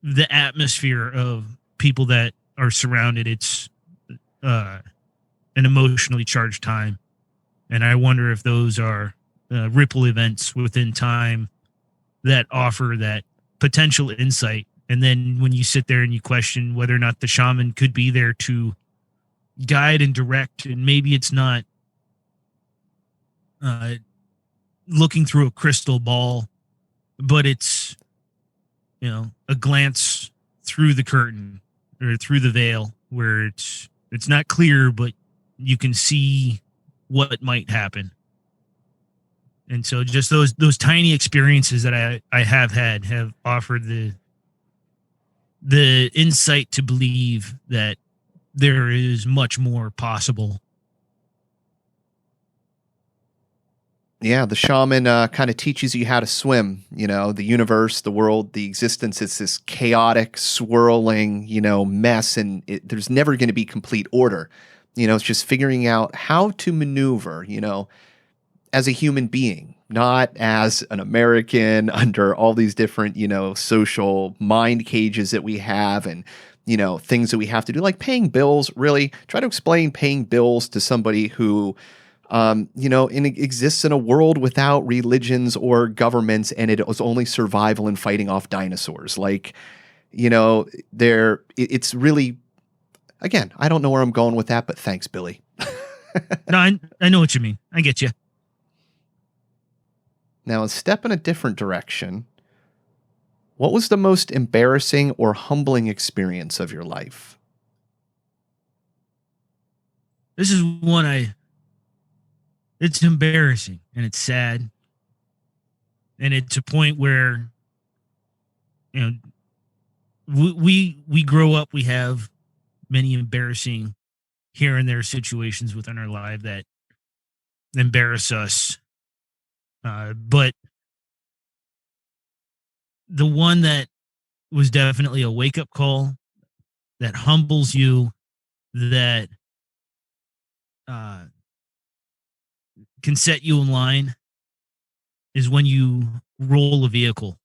the atmosphere of people that are surrounded. It's an emotionally charged time. And I wonder if those are ripple events within time that offer that potential insight. And then when you sit there and you question whether or not the shaman could be there to guide and direct, and maybe it's not looking through a crystal ball, but it's, a glance through the curtain or through the veil where it's not clear, but you can see what might happen. And so just those tiny experiences that I have offered the insight to believe that there is much more possible. Yeah, the shaman kind of teaches you how to swim. The universe, the world, the existence is this chaotic, swirling, mess, and there's never going to be complete order. It's just figuring out how to maneuver, as a human being, not as an American under all these different, social mind cages that we have, and, things that we have to do, like paying bills. Really try to explain paying bills to somebody who, exists in a world without religions or governments, and it was only survival and fighting off dinosaurs. Like, it's really, again, I don't know where I'm going with that, but thanks, Billy. No, I know what you mean. I get you. Now, a step in a different direction. What was the most embarrassing or humbling experience of your life? This is one it's embarrassing and it's sad. And it's a point where, we grow up, we have many embarrassing here and there situations within our life that embarrass us. But the one that was definitely a wake up call that humbles you, that can set you in line, is when you roll a vehicle,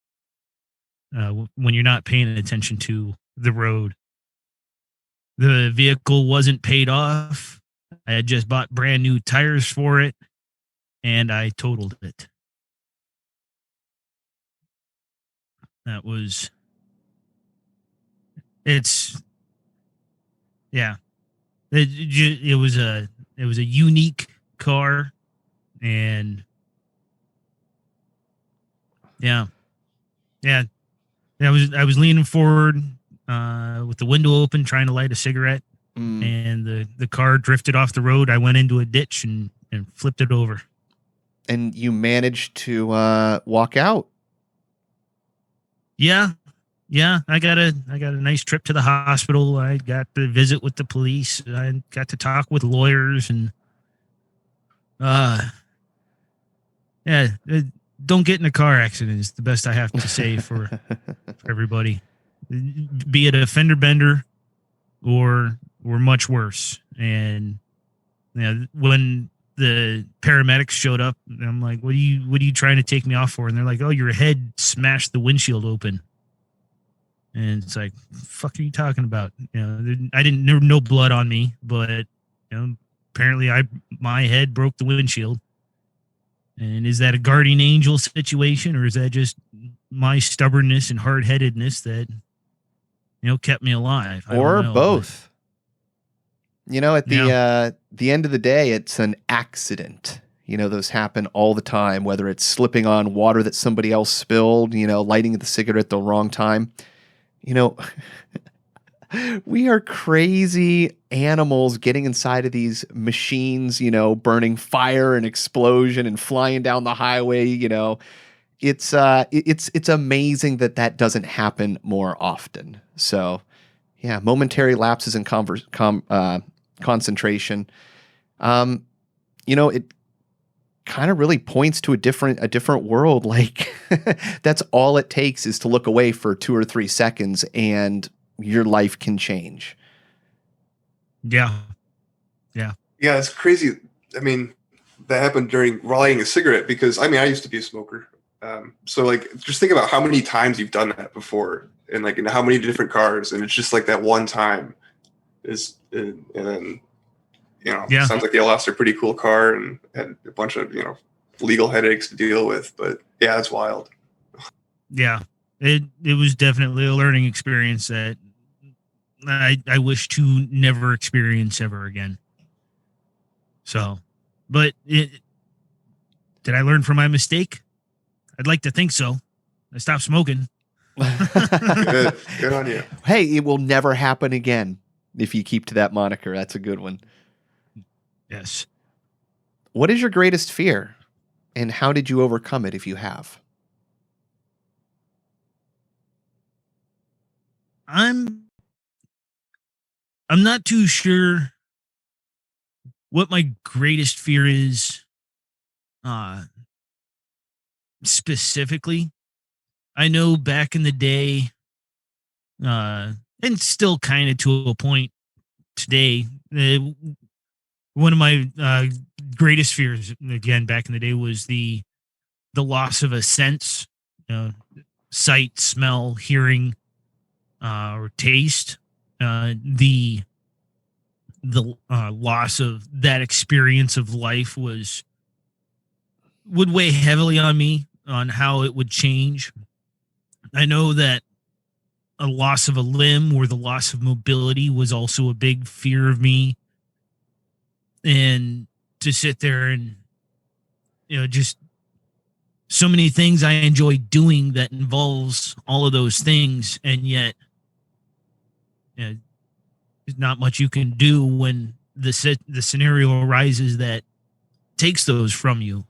when you're not paying attention to the road. The vehicle wasn't paid off. I had just bought brand new tires for it, and I totaled it. That was, it's, yeah. It was a unique car, and yeah. I was leaning forward with the window open, trying to light a cigarette, and the car drifted off the road. I went into a ditch and flipped it over. And you managed to walk out. Yeah. I got a nice trip to the hospital. I got to visit with the police. I got to talk with lawyers, and don't get in a car accident is the best I have to say for everybody. Be it a fender bender or much worse. And when the paramedics showed up, I'm like, what are you trying to take me off for? And they're like, oh, your head smashed the windshield open. And it's like, fuck are you talking about? I didn't, no blood on me, but apparently my head broke the windshield. And is that a guardian angel situation, or is that just my stubbornness and hard-headedness that kept me alive? Or both. At the end of the day, it's an accident. Those happen all the time, whether it's slipping on water that somebody else spilled, lighting the cigarette at the wrong time. We are crazy animals getting inside of these machines, burning fire and explosion and flying down the highway. It's amazing that doesn't happen more often. So, yeah, momentary lapses in concentration. It kind of really points to a different world. Like that's all it takes is to look away for 2 or 3 seconds, and your life can change. Yeah, it's crazy. I mean, that happened during lighting a cigarette because I used to be a smoker. So like, just think about how many times you've done that before, and like in how many different cars, and it's just like that one time and then sounds like they lost a pretty cool car and had a bunch of legal headaches to deal with. But yeah, it's wild. Yeah, it was definitely a learning experience that I wish to never experience ever again. So, but did I learn from my mistake? I'd like to think so. I stopped smoking. Good on you. Hey, it will never happen again if you keep to that moniker. That's a good one. Yes. What is your greatest fear, and how did you overcome it if you have? I'm not too sure what my greatest fear is specifically. I know back in the day, and still kind of to a point today, one of my greatest fears, again, back in the day, was the loss of a sense, sight, smell, hearing, or taste. The loss of that experience of life would weigh heavily on me, on how it would change. I know that a loss of a limb or the loss of mobility was also a big fear of me. And to sit there and, just so many things I enjoy doing that involves all of those things. And yet, there's not much you can do when the scenario arises that takes those from you.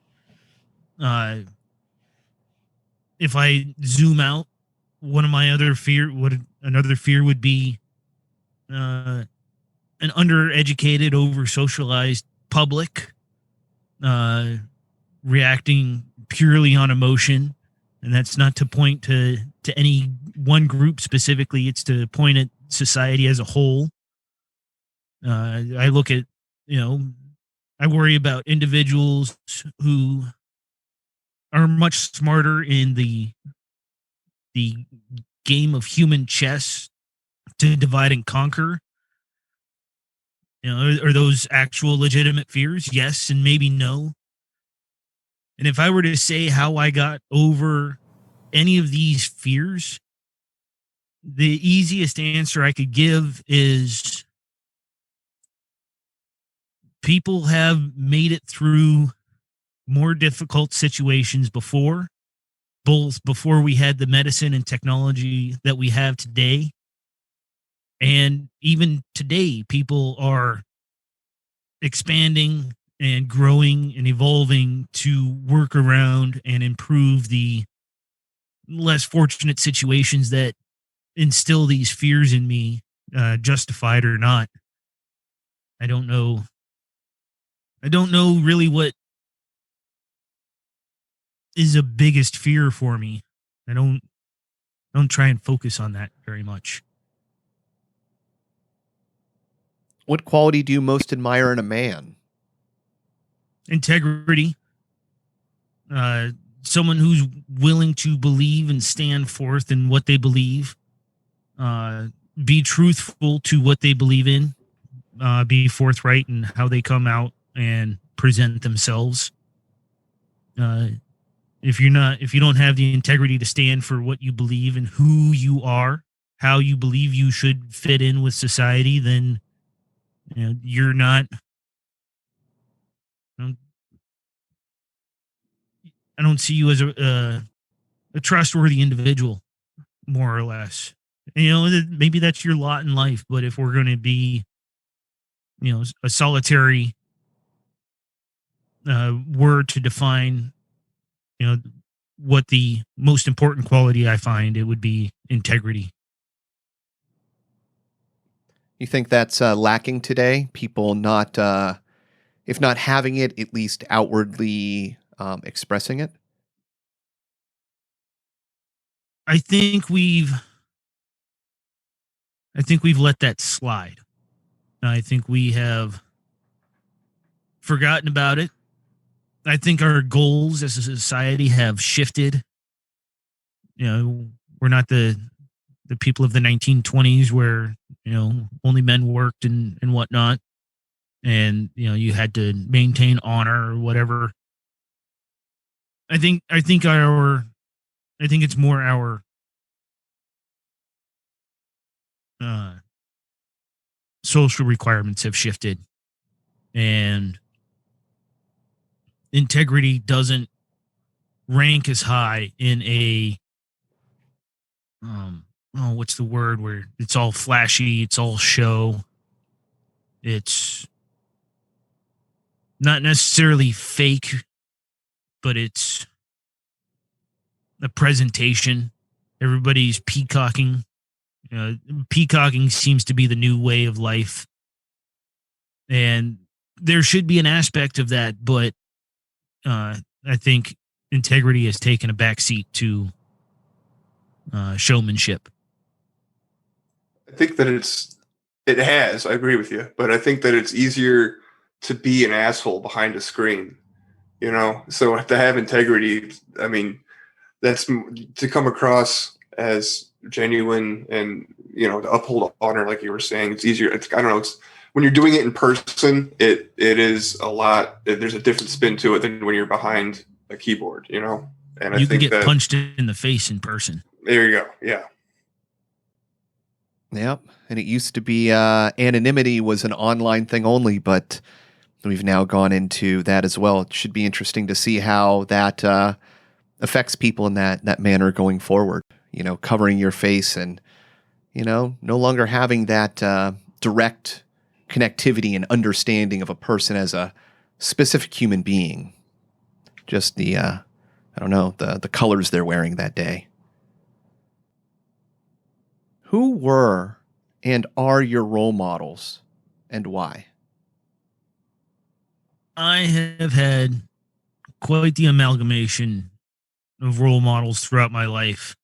If I zoom out, one of my other Another fear would be an undereducated, over-socialized public reacting purely on emotion. And that's not to point to any one group specifically. It's to point at society as a whole. I look at, I worry about individuals who are much smarter in the game of human chess to divide and conquer. Are those actual legitimate fears? Yes, and maybe no. And if I were to say how I got over any of these fears, the easiest answer I could give is people have made it through more difficult situations before, both before we had the medicine and technology that we have today. And even today, people are expanding and growing and evolving to work around and improve the less fortunate situations that instill these fears in me, justified or not. I don't know really what is the biggest fear for me. I don't try and focus on that very much. What quality do you most admire in a man? Integrity. Someone who's willing to believe and stand forth in what they believe. Be truthful to what they believe in. Be forthright in how they come out and present themselves. If you don't have the integrity to stand for what you believe and who you are, how you believe you should fit in with society, then you're not. I don't see you as a trustworthy individual, more or less. Maybe that's your lot in life, but if we're going to be, a solitary word to define, what the most important quality I find, it would be integrity. You think that's lacking today? People not, if not having it, at least outwardly expressing it? I think we've let that slide. I think we have forgotten about it. I think our goals as a society have shifted. We're not the people of the 1920s where, only men worked and whatnot. And, you had to maintain honor or whatever. I think it's more our social requirements have shifted, and integrity doesn't rank as high in a what's the word where it's all flashy, it's all show. It's not necessarily fake, but it's a presentation. Everybody's peacocking. Peacocking seems to be the new way of life. And there should be an aspect of that, but I think integrity has taken a backseat to showmanship. I think that it has. I agree with you, but I think that it's easier to be an asshole behind a screen. So to have integrity, I mean, that's to come across as genuine and to uphold honor, like you were saying. It's easier. I don't know. It's when you're doing it in person, it is a lot. There's a different spin to it than when you're behind a keyboard. And you can get punched in the face in person. There you go. Yeah. Yep. And it used to be anonymity was an online thing only, but we've now gone into that as well. It should be interesting to see how that affects people in that manner going forward. Covering your face and, no longer having that direct connectivity and understanding of a person as a specific human being. Just the, the colors they're wearing that day. Who were and are your role models, and why? I have had quite the amalgamation of role models throughout my life.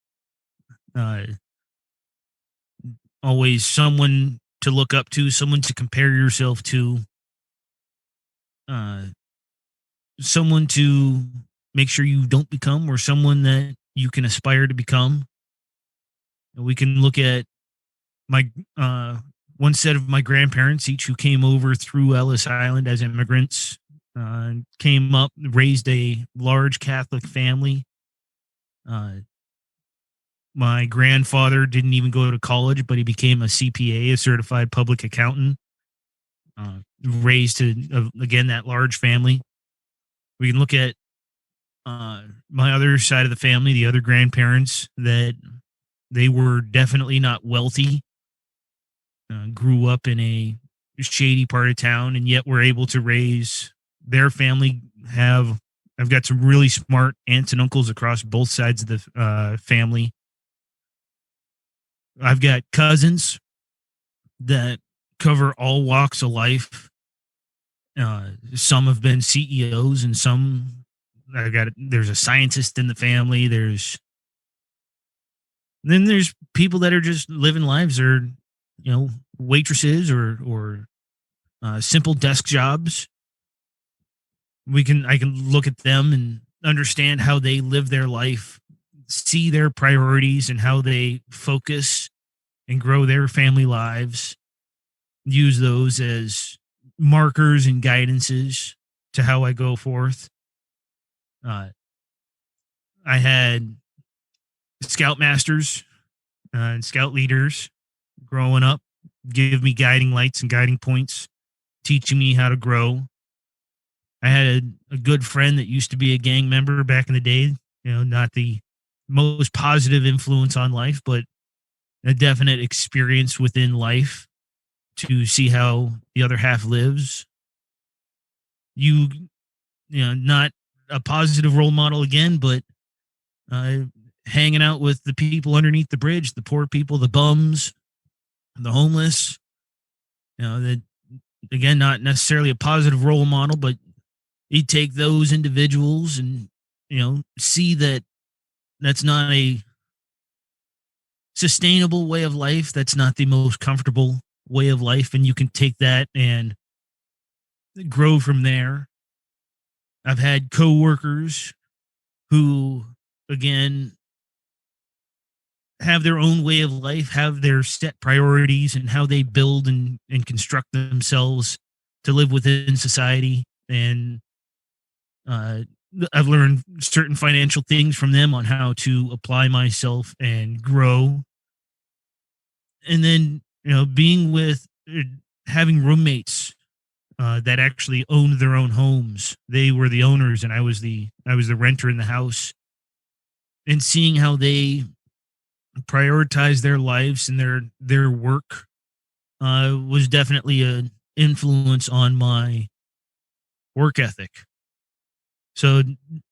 Uh, Always someone to look up to, someone to compare yourself to, uh, someone to make sure you don't become, or someone that you can aspire to become. We can look at my one set of my grandparents, each who came over through Ellis Island as immigrants, came up, raised a large Catholic family. My grandfather didn't even go to college, but he became a CPA, a certified public accountant. Raised to, again, that large family. We can look at my other side of the family, the other grandparents, that they were definitely not wealthy, grew up in a shady part of town, and yet were able to raise their family. I've got some really smart aunts and uncles across both sides of the family. I've got cousins that cover all walks of life. Some have been CEOs, and there's a scientist in the family. Then there's people that are just living lives, or waitresses, or simple desk jobs. I can look at them and understand how they live their life, see their priorities and how they focus and grow their family lives, use those as markers and guidances to how I go forth. I had scoutmasters and scout leaders growing up give me guiding lights and guiding points, teaching me how to grow. I had a good friend that used to be a gang member back in the day, not the most positive influence on life, but a definite experience within life to see how the other half lives. Not a positive role model again, but hanging out with the people underneath the bridge, the poor people, the bums, the homeless. That, again, not necessarily a positive role model, but you take those individuals and see that that's not a sustainable way of life. That's not the most comfortable way of life, and you can take that and grow from there. I've had coworkers who, again, have their own way of life, have their set priorities, and how they build and construct themselves to live within society. And I've learned certain financial things from them on how to apply myself and grow. And then, having roommates that actually owned their own homes. They were the owners, and I was the renter in the house. And seeing how they prioritize their lives and their work was definitely an influence on my work ethic. So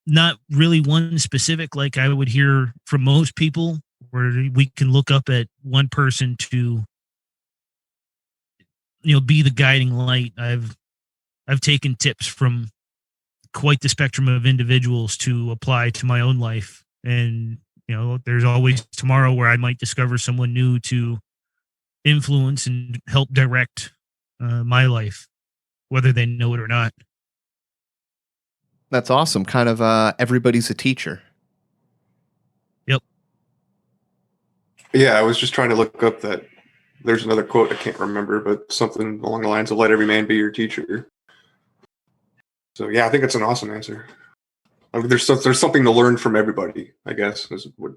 not really one specific, like I would hear from most people, where we can look up at one person to, be the guiding light. I've taken tips from quite the spectrum of individuals to apply to my own life. And, there's always tomorrow where I might discover someone new to influence and help direct my life, whether they know it or not. That's awesome. Kind of everybody's a teacher. Yep. Yeah, I was just trying to look up that. There's another quote I can't remember, but something along the lines of "Let every man be your teacher." So yeah, I think it's an awesome answer. I mean, there's something to learn from everybody, I guess, is what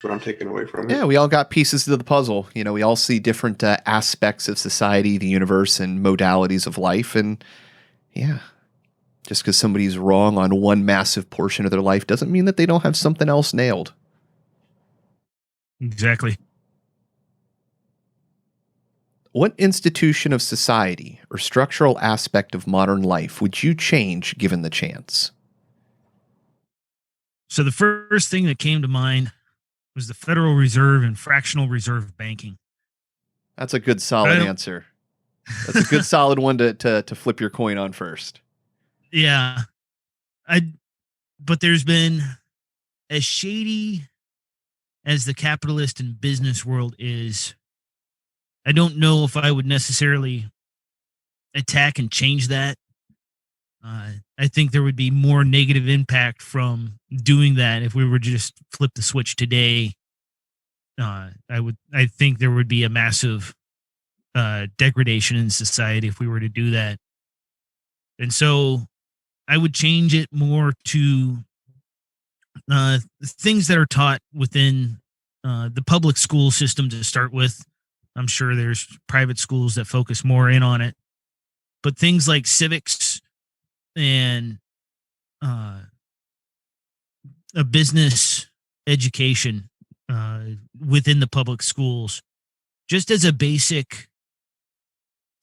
I'm taking away from it. Yeah, we all got pieces to the puzzle. We all see different aspects of society, the universe, and modalities of life. And yeah, just because somebody's wrong on one massive portion of their life doesn't mean that they don't have something else nailed. Exactly. What institution of society or structural aspect of modern life would you change given the chance? So the first thing that came to mind was the Federal Reserve and fractional reserve banking. That's a good solid answer. That's a good solid one to flip your coin on first. Yeah. But there's been, as shady as the capitalist and business world is, I don't know if I would necessarily attack and change that. I think there would be more negative impact from doing that if we were to just flip the switch today. I think there would be a massive degradation in society if we were to do that. And so I would change it more to things that are taught within the public school system to start with. I'm sure there's private schools that focus more in on it. But things like civics and a business education within the public schools, just as a basic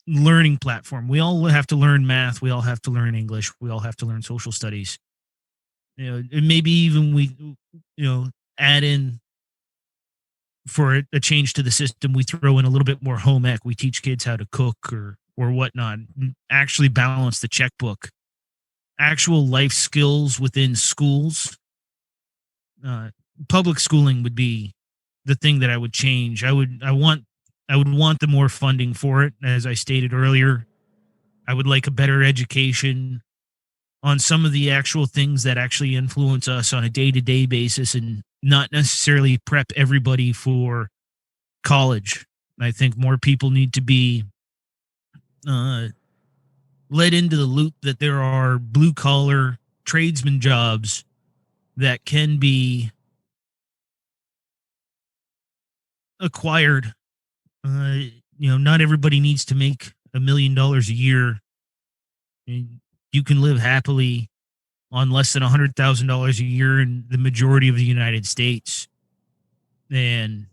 learning platform. We all have to learn math. We all have to learn English. We all have to learn social studies. And maybe even we, add in for a change to the system. We throw in a little bit more home ec. We teach kids how to cook or whatnot. Actually balance the checkbook. Actual life skills within schools. Public schooling would be the thing that I would change. I would want the more funding for it, as I stated earlier. I would like a better education on some of the actual things that actually influence us on a day-to-day basis and not necessarily prep everybody for college. I think more people need to be led into the loop that there are blue-collar tradesman jobs that can be acquired. Not everybody needs to make $1 million a year. You can live happily on less than $100,000 a year in the majority of the United States. And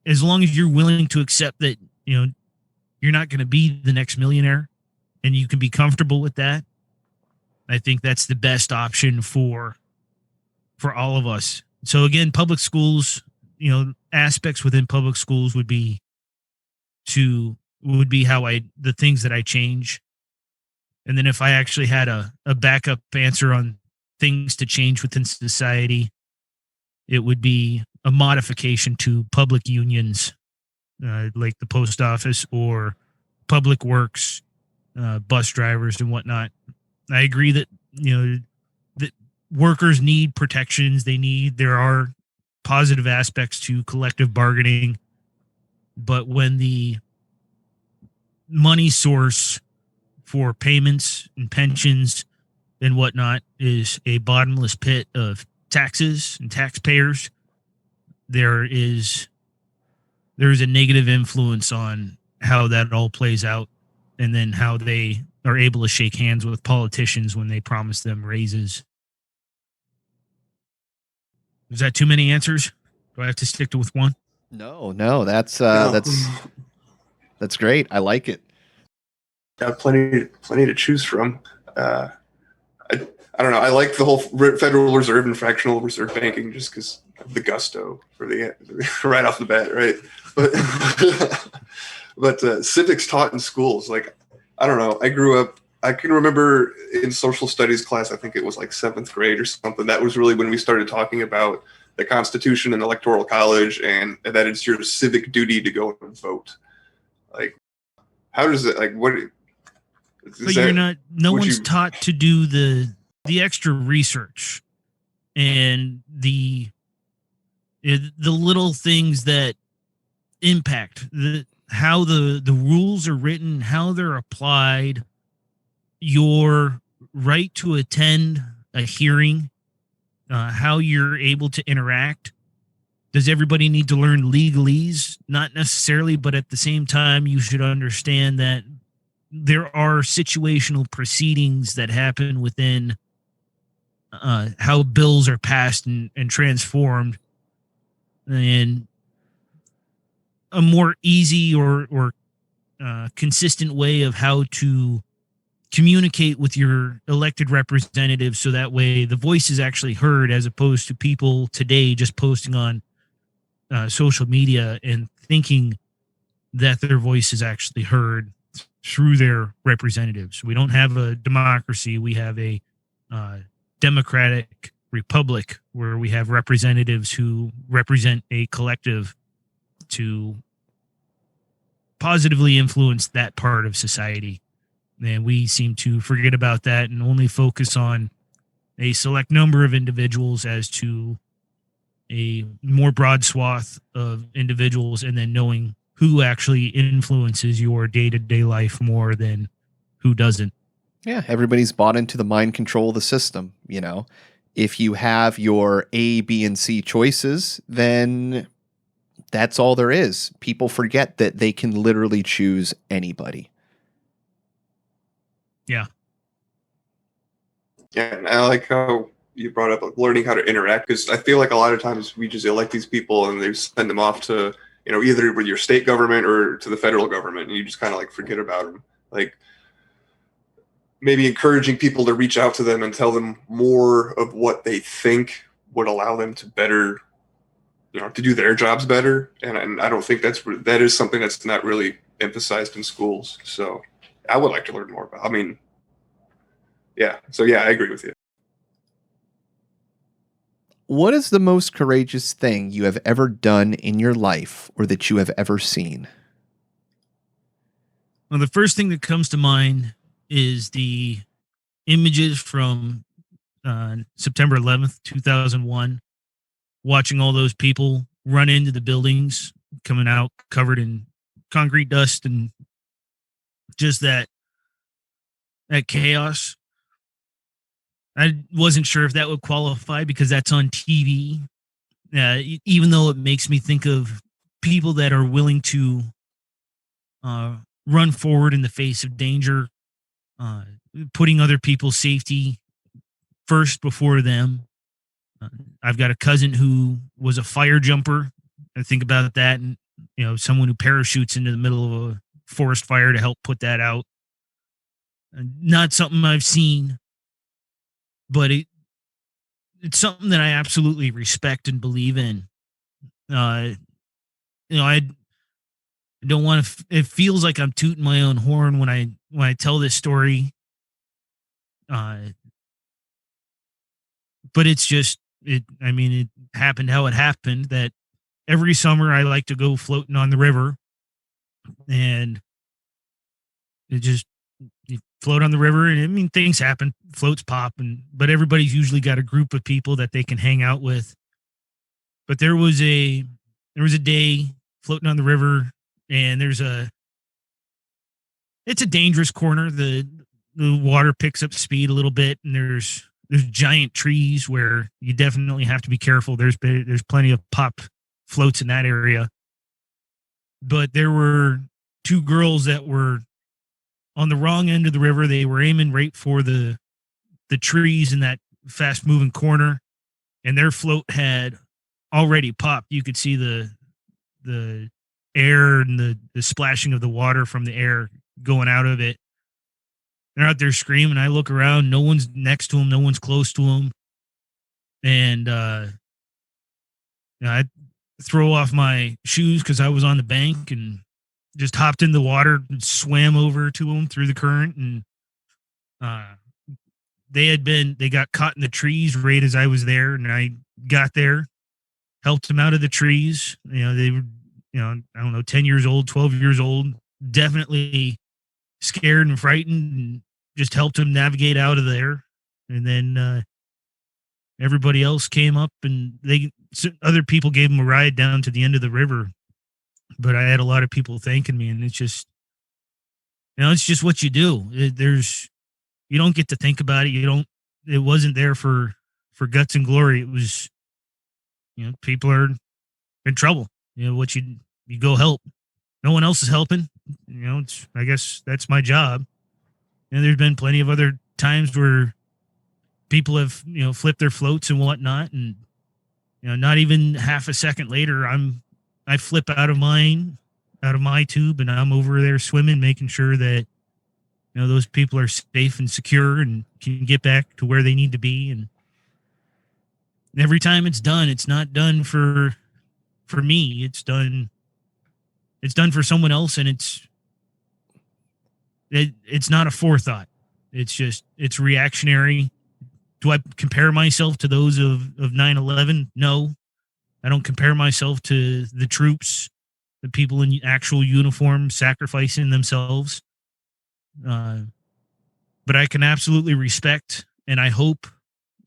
as long as you're willing to accept that, you're not going to be the next millionaire and you can be comfortable with that, I think that's the best option for all of us. So again, public schools, aspects within public schools would be the things that I change. And then if I actually had a backup answer on things to change within society, it would be a modification to public unions, like the post office or public works, bus drivers and whatnot. I agree that, that workers need protections. There are positive aspects to collective bargaining, but when the money source for payments and pensions and whatnot is a bottomless pit of taxes and taxpayers, there's a negative influence on how that all plays out, and then how they are able to shake hands with politicians when they promise them raises. Is that too many answers? Do I have to stick with one? No, that's great. I like it. Got plenty to choose from. I don't know. I like the whole Federal Reserve and fractional reserve banking just because of the gusto for the right off the bat, right? But civics taught in schools, like, I don't know. I grew up. I can remember in social studies class, I think it was like 7th grade or something. That was really when we started talking about the Constitution and Electoral College, and that it's your civic duty to go and vote. Like, how does it? Like, what? But you're not. No one's taught to do the extra research and the little things that impact how the rules are written, how they're applied, your right to attend a hearing, how you're able to interact. Does everybody need to learn legalese? Not necessarily, but at the same time, you should understand that there are situational proceedings that happen within how bills are passed and transformed, and a more easy or consistent way of how to communicate with your elected representatives so that way the voice is actually heard, as opposed to people today just posting on social media and thinking that their voice is actually heard through their representatives. We don't have a democracy. We have a democratic republic where we have representatives who represent a collective to positively influence that part of society. And we seem to forget about that and only focus on a select number of individuals as to a more broad swath of individuals, and then knowing who actually influences your day-to-day life more than who doesn't. Yeah, everybody's bought into the mind control of the system, you know. If you have your A, B, and C choices, then that's all there is. People forget that they can literally choose anybody. Yeah. Yeah, and I like how you brought up like, learning how to interact, because I feel like a lot of times we just elect these people and they send them off to, you know, either with your state government or to the federal government, and you just kind of like forget about them. Like maybe encouraging people to reach out to them and tell them more of what they think would allow them to better, you know, to do their jobs better. And I don't think that is something that's not really emphasized in schools. So I would like to learn more about. I mean, yeah. So yeah, I agree with you. What is the most courageous thing you have ever done in your life or that you have ever seen? Well, the first thing that comes to mind is the images from September 11th, 2001, watching all those people run into the buildings, coming out covered in concrete dust and just that chaos. I wasn't sure if that would qualify because that's on TV, even though it makes me think of people that are willing to run forward in the face of danger, putting other people's safety first before them. I've got a cousin who was a fire jumper. I think about that, and you know, someone who parachutes into the middle of a forest fire to help put that out. Not something I've seen, but it's something that I absolutely respect and believe in. You know, I don't want to. It feels like I'm tooting my own horn when I tell this story. But it's just it. I mean, it happened how it happened. That every summer I like to go floating on the river, and it just. You float on the river, and I mean things happen, floats pop, but everybody's usually got a group of people that they can hang out with. But there was a day floating on the river, and it's a dangerous corner. The water picks up speed a little bit, and there's giant trees where you definitely have to be careful. There's plenty of pop floats in that area, but there were two girls that were on the wrong end of the river. They were aiming right for the trees in that fast moving corner, and their float had already popped. You could see the air and the splashing of the water from the air going out of it. They're out there screaming. I look around, no one's next to them, no one's close to them. And I throw off my shoes because I was on the bank and just hopped in the water and swam over to them through the current. And they got caught in the trees right as I was there. And I got there, helped them out of the trees. You know, they were, you know, I don't know, 10 years old, 12 years old, definitely scared and frightened, and just helped them navigate out of there. And then everybody else came up, and other people gave them a ride down to the end of the river. But I had a lot of people thanking me, and it's just, you know, it's just what you do. You don't get to think about it. It wasn't there for guts and glory. It was, you know, people are in trouble. You know, you go help. No one else is helping. You know, I guess that's my job. And there's been plenty of other times where people have, you know, flipped their floats and whatnot. And, you know, not even half a second later, I flip out of my tube, and I'm over there swimming, making sure that those people are safe and secure and can get back to where they need to be. And every time it's done, it's not done for me. It's done for someone else, and it's not a forethought. It's reactionary. Do I compare myself to those of 9/11? No, I don't compare myself to the troops, the people in actual uniform sacrificing themselves. But I can absolutely respect, and I hope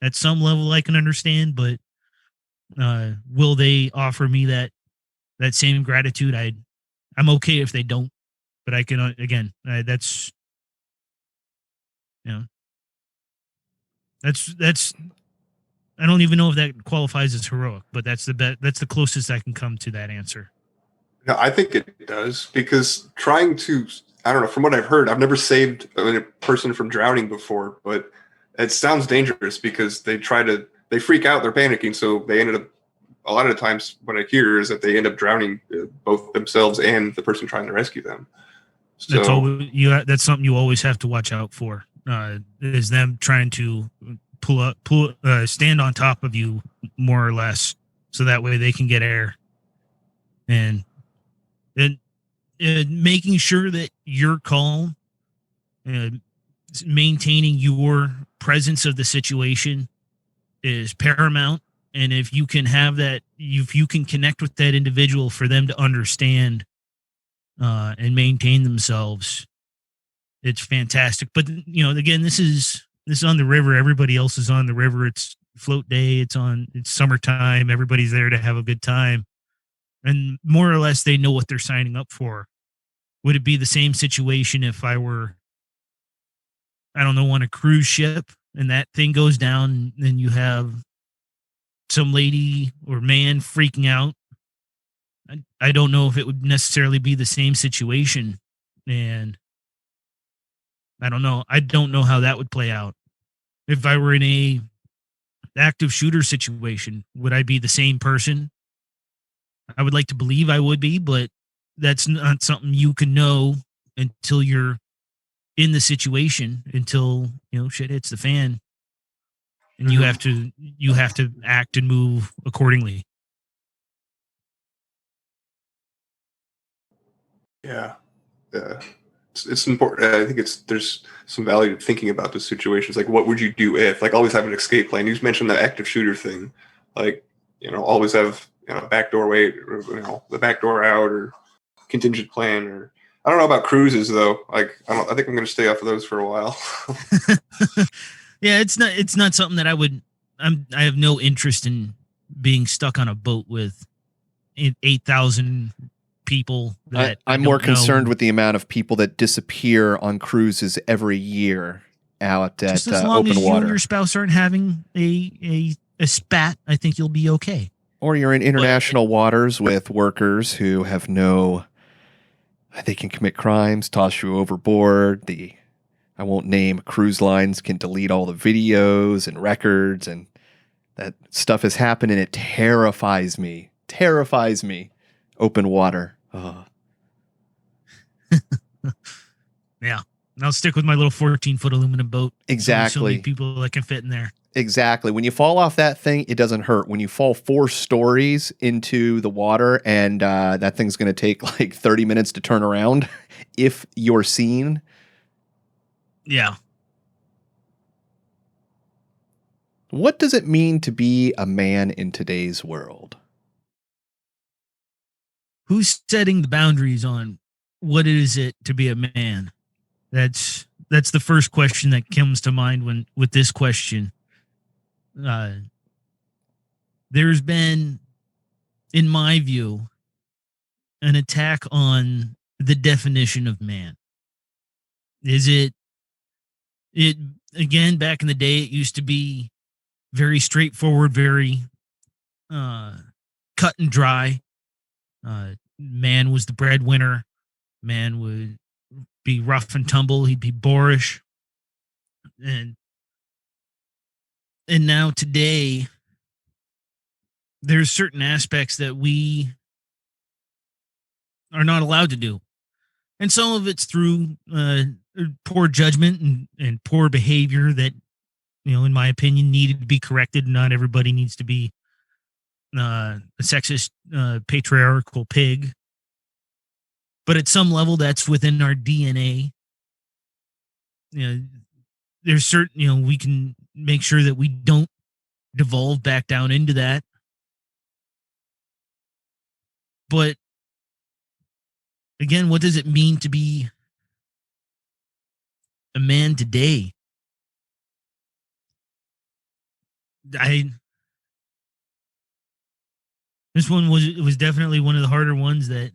at some level I can understand, but will they offer me that same gratitude? I'm okay if they don't, but I can, again, that's, that's, I don't even know if that qualifies as heroic, but that's the closest I can come to that answer. No, I think it does, because trying to, I don't know, from what I've heard, I've never saved a person from drowning before, but it sounds dangerous because they freak out, they're panicking, so they ended up, a lot of the times what I hear is that they end up drowning both themselves and the person trying to rescue them. So that's something you always have to watch out for, is them trying to stand on top of you more or less, so that way they can get air. And making sure that you're calm, maintaining your presence of the situation is paramount. And if you can have that, if you can connect with that individual for them to understand and maintain themselves, it's fantastic. But again, this is on the river. Everybody else is on the river. It's float day. It's summertime. Everybody's there to have a good time. And more or less, they know what they're signing up for. Would it be the same situation if I were, I don't know, on a cruise ship and that thing goes down and you have some lady or man freaking out? I don't know if it would necessarily be the same situation. And I don't know. I don't know how that would play out. If I were in a active shooter situation, would I be the same person? I would like to believe I would be, but that's not something you can know until you're in the situation, until shit hits the fan, and you have to act and move accordingly. Yeah. It's important. I think there's some value to thinking about the situations. Like, what would you do if, like, always have an escape plan? You mentioned the active shooter thing. Like, always have back doorway, or, the back door out, or contingent plan. Or I don't know about cruises though. Like, I think I'm going to stay off of those for a while. Yeah, it's not something that I have no interest in being stuck on a boat with 8,000 people. That I'm more concerned with the amount of people that disappear on cruises every year out at just as long open as you water. and your spouse aren't having a spat, I think you'll be okay. Or you're in international waters with workers who have they can commit crimes, toss you overboard. I won't name cruise lines can delete all the videos and records, and that stuff has happened, and it terrifies me. Open water. Oh. Yeah. I'll stick with my little 14-foot aluminum boat. Exactly. So many people that can fit in there. Exactly. When you fall off that thing, it doesn't hurt. When you fall 4 stories into the water and that thing's going to take like 30 minutes to turn around if you're seen. Yeah. What does it mean to be a man in today's world? Who's setting the boundaries on what is it to be a man? That's the first question that comes to mind with this question. There's been, in my view, an attack on the definition of man. Is it again, back in the day, it used to be very straightforward, very cut and dry. Man was the breadwinner. Man would be rough and tumble. He'd be boorish. And now today, there's certain aspects that we are not allowed to do. And some of it's through poor judgment and poor behavior that, in my opinion, needed to be corrected. Not everybody needs to be a sexist, patriarchal pig. But at some level, that's within our DNA. There's certain, we can make sure that we don't devolve back down into that. But again, what does it mean to be a man today? This one was definitely one of the harder ones that,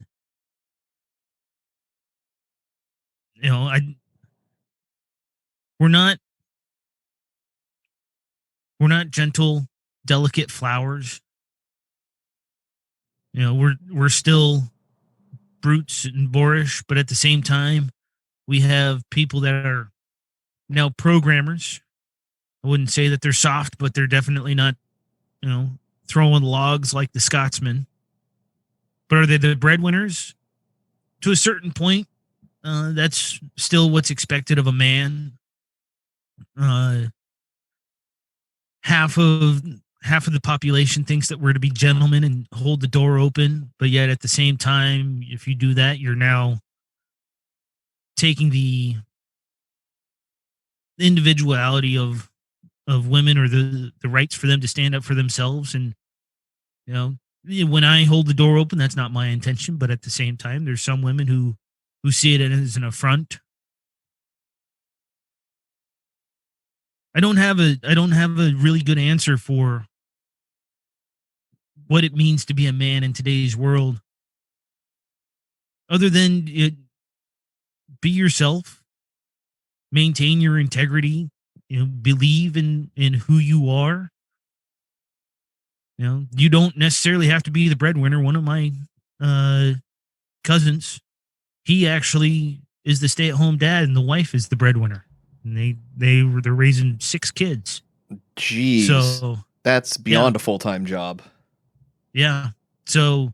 we're not gentle, delicate flowers. We're still brutes and boorish, but at the same time, we have people that are now programmers. I wouldn't say that they're soft, but they're definitely not, throwing logs like the Scotsman. But are they the breadwinners? To a certain point, that's still what's expected of a man. Half of the population thinks that we're to be gentlemen and hold the door open, but yet at the same time, if you do that, you're now taking the individuality of women, or the rights for them to stand up for themselves. And when I hold the door open, that's not my intention, but at the same time, there's some women who see it as an affront. I don't have a really good answer for what it means to be a man in today's world, other than be yourself, maintain your integrity, believe in who you are. You don't necessarily have to be the breadwinner. One of my cousins, he actually is the stay-at-home dad, and the wife is the breadwinner. And they're raising 6 kids. Jeez, so that's beyond a full-time job. Yeah. So,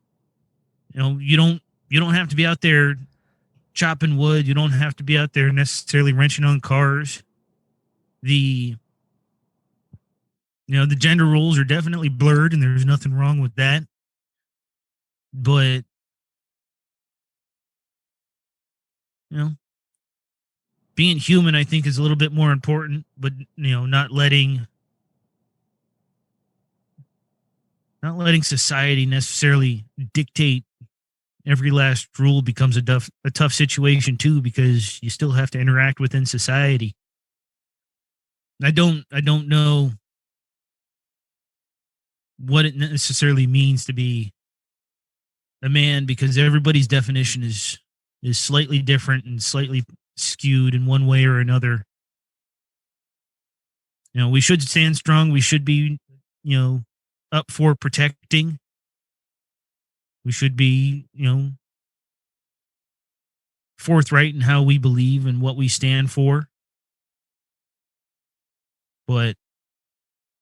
you don't have to be out there chopping wood. You don't have to be out there necessarily wrenching on cars. The gender roles are definitely blurred, and there's nothing wrong with that. But, being human, I think, is a little bit more important, but, not letting society necessarily dictate every last rule becomes a tough situation too, because you still have to interact within society. I don't know what it necessarily means to be a man, because everybody's definition is slightly different and slightly skewed in one way or another. We should stand strong. We should be, up for protecting. We should be, forthright in how we believe and what we stand for. But,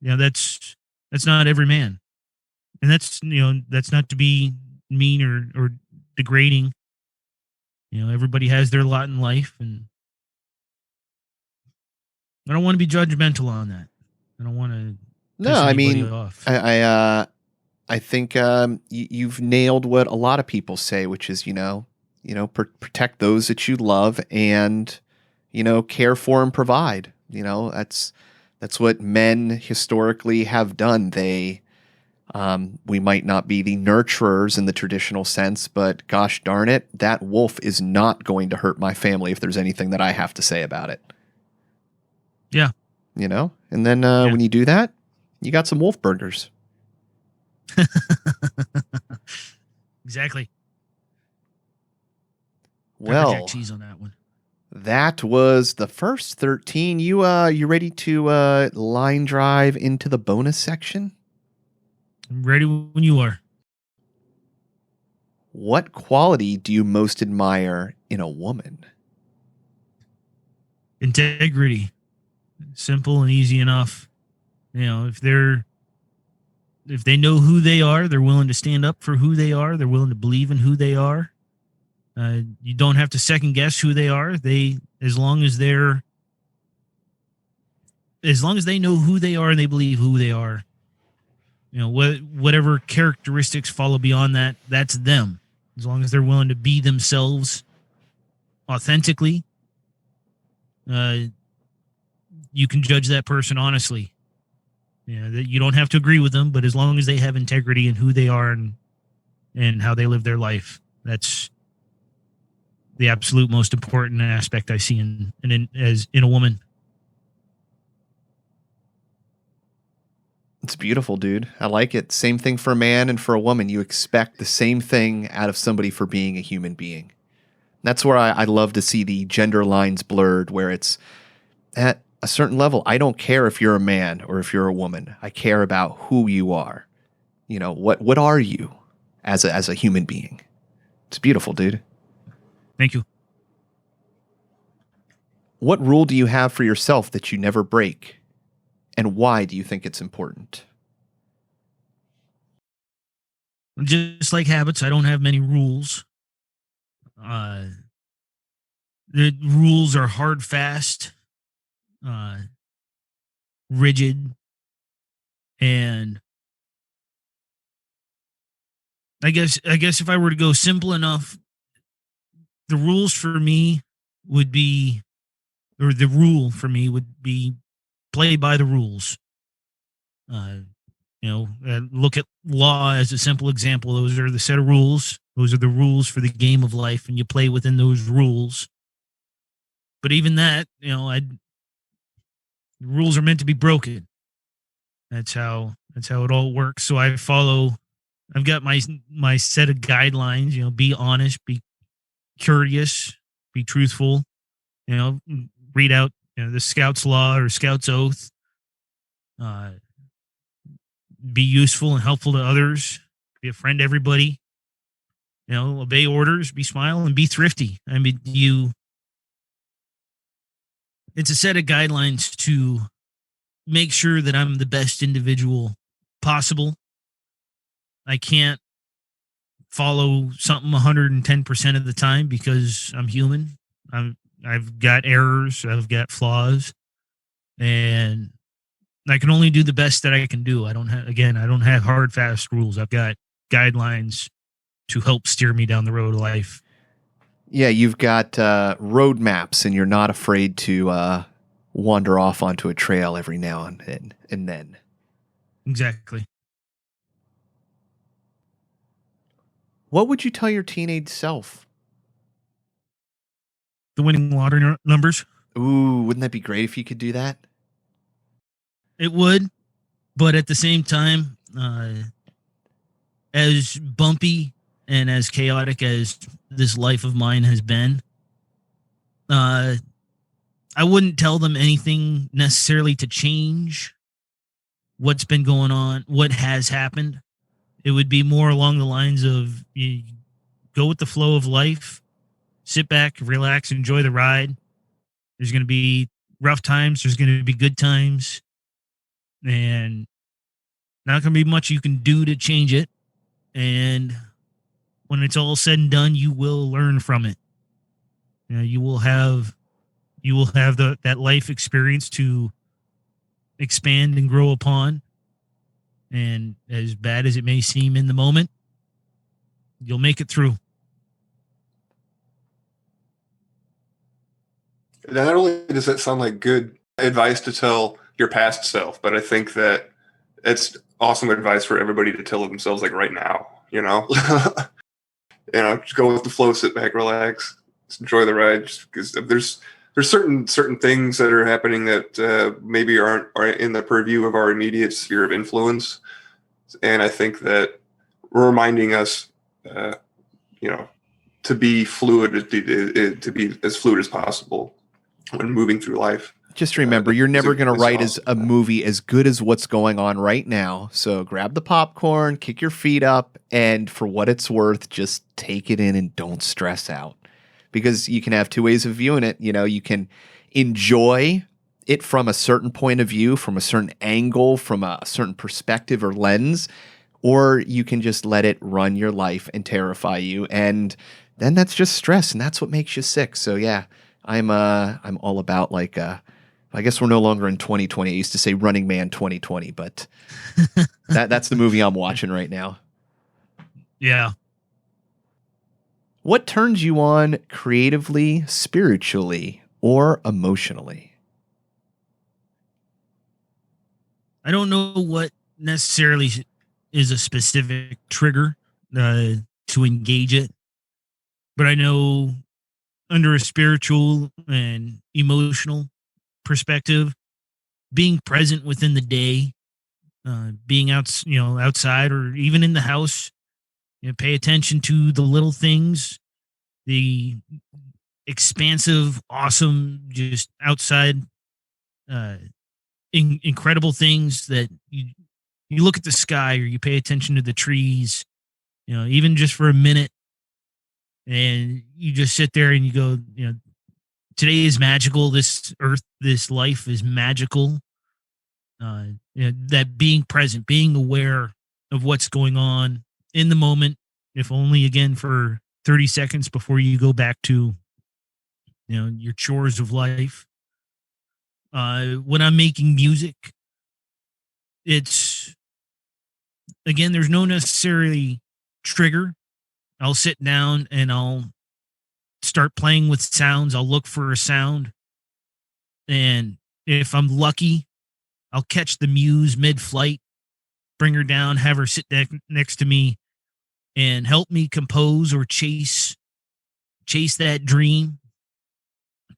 that's not every man. And that's not to be mean or degrading. Everybody has their lot in life, and I don't want to be judgmental on that. I don't want to. No, I mean, I think you've nailed what a lot of people say, which is, protect those that you love and, care for and provide. That's what men historically have done. We might not be the nurturers in the traditional sense, but gosh darn it, that wolf is not going to hurt my family if there's anything that I have to say about it. Yeah. And then when you do that, you got some wolf burgers. Exactly. Well, Jack cheese on that one. That was the first 13. You ready to line drive into the bonus section? I'm ready when you are. What quality do you most admire in a woman? Integrity. Simple and easy enough. If they know who they are, they're willing to stand up for who they are. They're willing to believe in who they are. You don't have to second guess who they are. As long as they know who they are and they believe who they are, whatever characteristics follow beyond that, that's them. As long as they're willing to be themselves authentically, you can judge that person honestly. That you don't have to agree with them, but as long as they have integrity in who they are and how they live their life, that's the absolute most important aspect I see in a woman. It's beautiful, dude. I like it. Same thing for a man and for a woman. You expect the same thing out of somebody for being a human being. That's where I love to see the gender lines blurred, where it's at a certain level. I don't care if you're a man or if you're a woman. I care about who you are. What are you as a human being? It's beautiful, dude. Thank you. What rule do you have for yourself that you never break? And why do you think it's important? Just like habits, I don't have many rules. The rules are hard, fast, rigid, and I guess if I were to go simple enough, the rules for me would be, or the rule for me would be, play by the rules. Look at law as a simple example. Those are the set of rules. Those are the rules for the game of life, and you play within those rules. But even that, the rules are meant to be broken. That's how it all works. So I've got my set of guidelines. Be honest, be curious, be truthful. Read out the Scout's Law or Scout's Oath. Be useful and helpful to others. Be a friend to everybody. Obey orders, be smile, and be thrifty. I mean, it's a set of guidelines to make sure that I'm the best individual possible. I can't follow something 110% of the time because I'm human. I've got errors, I've got flaws, and I can only do the best that I can do. I don't have hard, fast rules. I've got guidelines to help steer me down the road of life. Yeah, you've got road maps, and you're not afraid to wander off onto a trail every now and then. Exactly. What would you tell your teenage self? The winning lottery numbers. Ooh, wouldn't that be great if you could do that? It would, but at the same time, as bumpy and as chaotic as this life of mine has been, I wouldn't tell them anything necessarily to change what's been going on, what has happened. It would be more along the lines of you go with the flow of life, sit back, relax, enjoy the ride. There's going to be rough times. There's going to be good times. And not going to be much you can do to change it. And when it's all said and done, you will learn from it. You will have that life experience to expand and grow upon. And as bad as it may seem in the moment, you'll make it through. Not only does that sound like good advice to tell your past self, but I think that it's awesome advice for everybody to tell themselves, like right now, just go with the flow, sit back, relax, just enjoy the ride. Just because there's certain things that are happening that maybe aren't in the purview of our immediate sphere of influence. And I think that reminding us, to be fluid, to be as fluid as possible when moving through life. Just remember, you're never going to write awesome. a movie as good as what's going on right now. So grab the popcorn, kick your feet up, and for what it's worth, just take it in and don't stress out. Because you can have two ways of viewing it. You can enjoy it from a certain point of view, from a certain angle, from a certain perspective or lens, or you can just let it run your life and terrify you. And then that's just stress, and that's what makes you sick. So yeah, I'm all about like I guess we're no longer in 2020. I used to say Running Man 2020, but that's the movie I'm watching right now. Yeah. What turns you on creatively, spiritually, or emotionally? I don't know what necessarily is a specific trigger to engage it, but I know under a spiritual and emotional perspective, being present within the day, being outside or even in the house, pay attention to the little things, the expansive, awesome, just outside, uh, incredible things that you look at the sky or you pay attention to the trees, even just for a minute, and you just sit there and you go, today is magical. This earth, this life is magical. That being present, being aware of what's going on in the moment, if only again for 30 seconds before you go back to, your chores of life. When I'm making music, it's, again, there's no necessarily trigger. I'll sit down and I'll start playing with sounds. I'll look for a sound. And if I'm lucky, I'll catch the muse mid-flight, bring her down, have her sit next to me and help me compose or chase that dream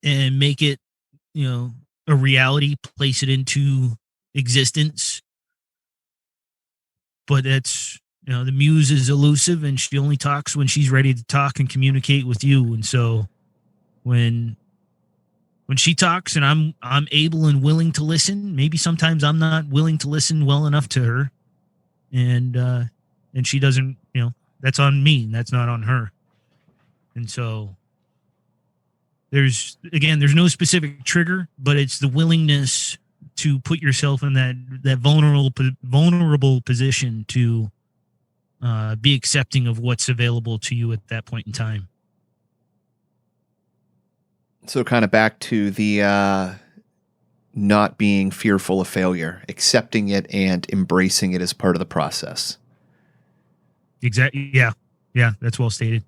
and make it, a reality, place it into existence. But that's, the muse is elusive and she only talks when she's ready to talk and communicate with you. And so when she talks and I'm able and willing to listen, maybe sometimes I'm not willing to listen well enough to her, and she doesn't, that's on me, that's not on her. And so there's no specific trigger, but it's the willingness to put yourself in that vulnerable position to be accepting of what's available to you at that point in time. So kind of back to the not being fearful of failure, accepting it and embracing it as part of the process. Exactly. Yeah. Yeah. That's well stated.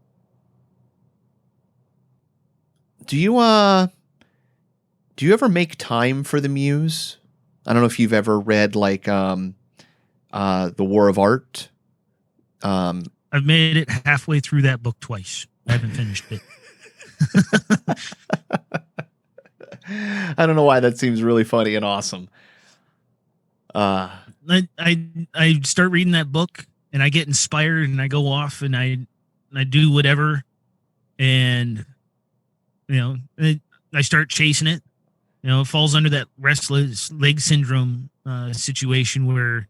Do you ever make time for the muse? I don't know if you've ever read like The War of Art. I've made it halfway through that book twice. I haven't finished it. I don't know why that seems really funny and awesome. I start reading that book and I get inspired and I go off and I do whatever, and I start chasing it. It falls under that restless leg syndrome situation where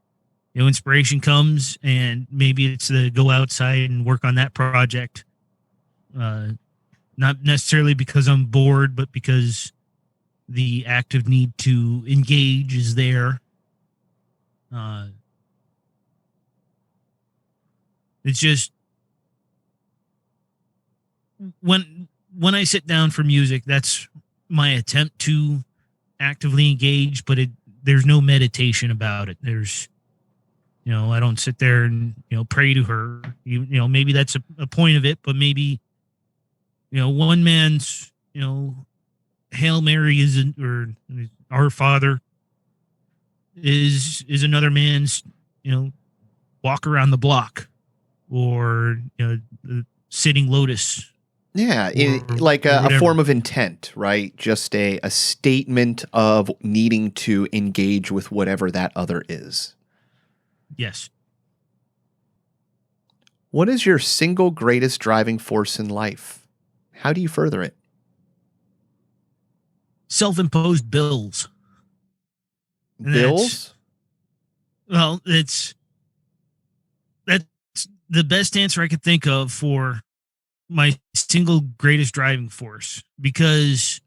inspiration comes and maybe it's to go outside and work on that project. Not necessarily because I'm bored, but because the active need to engage is there. It's just when I sit down for music, that's my attempt to actively engage, but there's no meditation about it. There's, I don't sit there and, pray to her. Maybe that's a point of it, but maybe, one man's, Hail Mary or Our Father is another man's, walk around the block, or, sitting lotus. Yeah, like a form of intent, right? Just a statement of needing to engage with whatever that other is. Yes. What is your single greatest driving force in life? How do you further it? Self-imposed bills. Bills? Well, that's the best answer I could think of for my single greatest driving force, because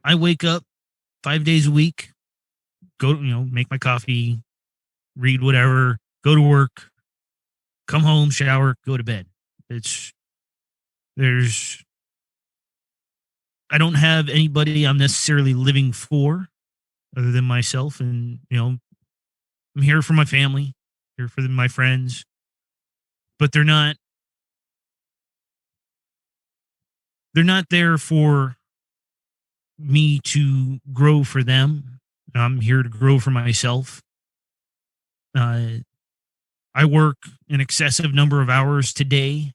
I wake up 5 days a week, go, make my coffee, read whatever, go to work, come home, shower, go to bed. It's I don't have anybody I'm necessarily living for other than myself. And, I'm here for my family, here for my friends, but they're not there for me to grow for them. I'm here to grow for myself. I work an excessive number of hours today,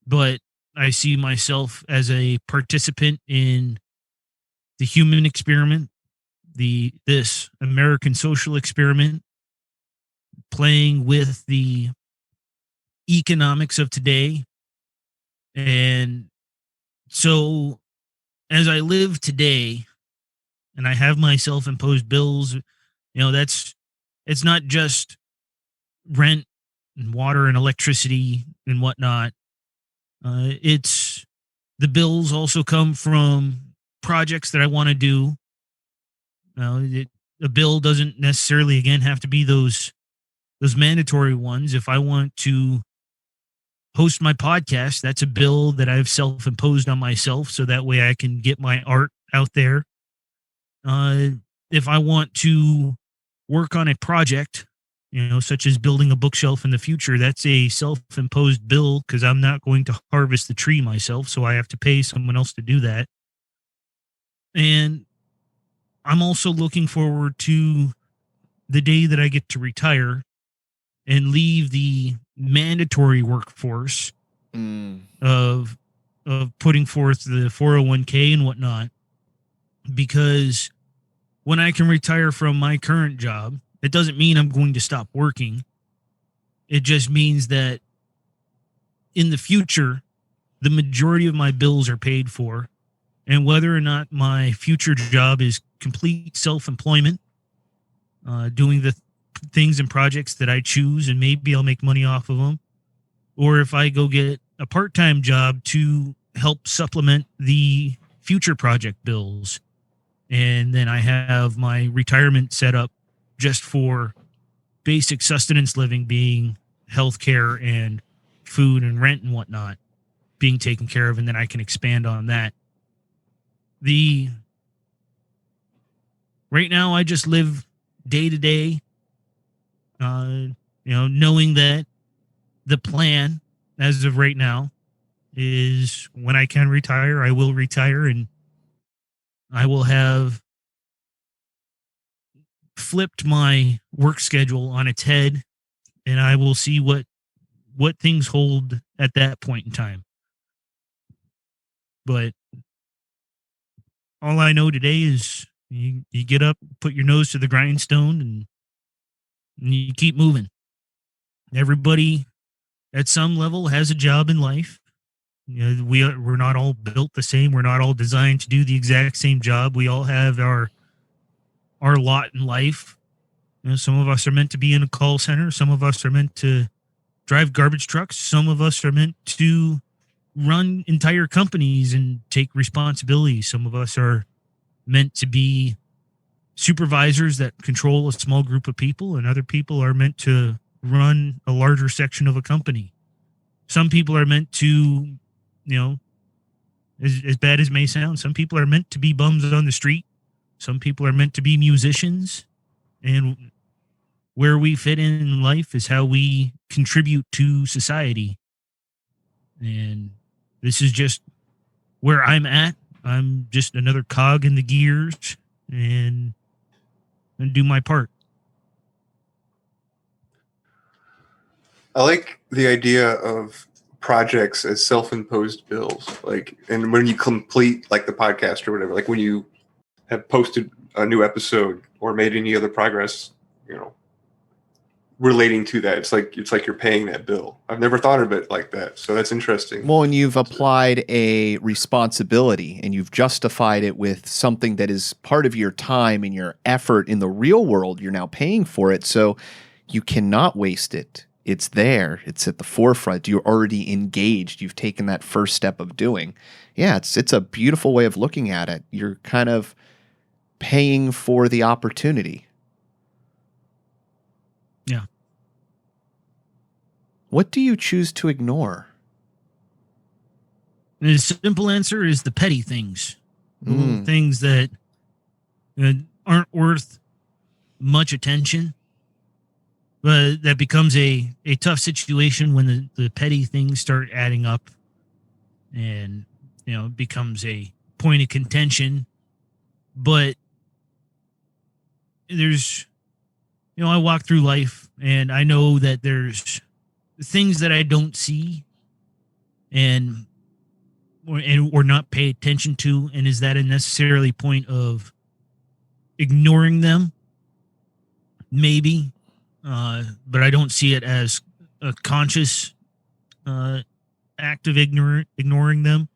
but I see myself as a participant in the human experiment, this American social experiment, playing with the economics of today. And so as I live today and I have my self-imposed bills, it's not just rent and water and electricity and whatnot. It's the bills also come from projects that I want to do. A bill doesn't necessarily, again, have to be those mandatory ones. If I want to host my podcast, that's a bill that I've self-imposed on myself, so that way I can get my art out there. If I want to work on a project, such as building a bookshelf in the future, that's a self-imposed bill because I'm not going to harvest the tree myself, so I have to pay someone else to do that. And I'm also looking forward to the day that I get to retire and leave the mandatory workforce of putting forth the 401k and whatnot, because when I can retire from my current job, it doesn't mean I'm going to stop working. It just means that in the future, the majority of my bills are paid for, and whether or not my future job is complete self-employment, doing the things and projects that I choose, and maybe I'll make money off of them, or if I go get a part-time job to help supplement the future project bills, and then I have my retirement set up just for basic sustenance living, being healthcare and food and rent and whatnot being taken care of, and then I can expand on that. Right now I just live day to day, knowing that the plan as of right now is when I can retire, I will retire, and I will have flipped my work schedule on its head, and I will see what things hold at that point in time. But all I know today is you get up, put your nose to the grindstone, and you keep moving. Everybody at some level has a job in life. We're not all built the same. We're not all designed to do the exact same job. We all have our lot in life. Some of us are meant to be in a call center. Some of us are meant to drive garbage trucks. Some of us are meant to run entire companies and take responsibility. Some of us are meant to be supervisors that control a small group of people, and other people are meant to run a larger section of a company. Some people are meant to, as bad as it may sound, some people are meant to be bums on the street. Some people are meant to be musicians. And where we fit in life is how we contribute to society. And this is just where I'm at. I'm just another cog in the gears, and do my part. I like the idea of projects as self-imposed bills. And when you complete the podcast or whatever, when you have posted a new episode or made any other progress, relating to that, it's like you're paying that bill. I've never thought of it like that, so that's interesting. Well, and you've applied a responsibility, and you've justified it with something that is part of your time and your effort in the real world. You're now paying for it, so you cannot waste it. It's there. It's at the forefront. You're already engaged. You've taken that first step of doing. Yeah, it's a beautiful way of looking at it. You're kind of paying for the opportunity. Yeah. What do you choose to ignore? The simple answer is the petty things. The little things that aren't worth much attention. But that becomes a tough situation when the petty things start adding up and, it becomes a point of contention. But there's, I walk through life and I know that there's things that I don't see or not pay attention to. And is that a necessarily point of ignoring them? Maybe. But I don't see it as a conscious act of ignoring them.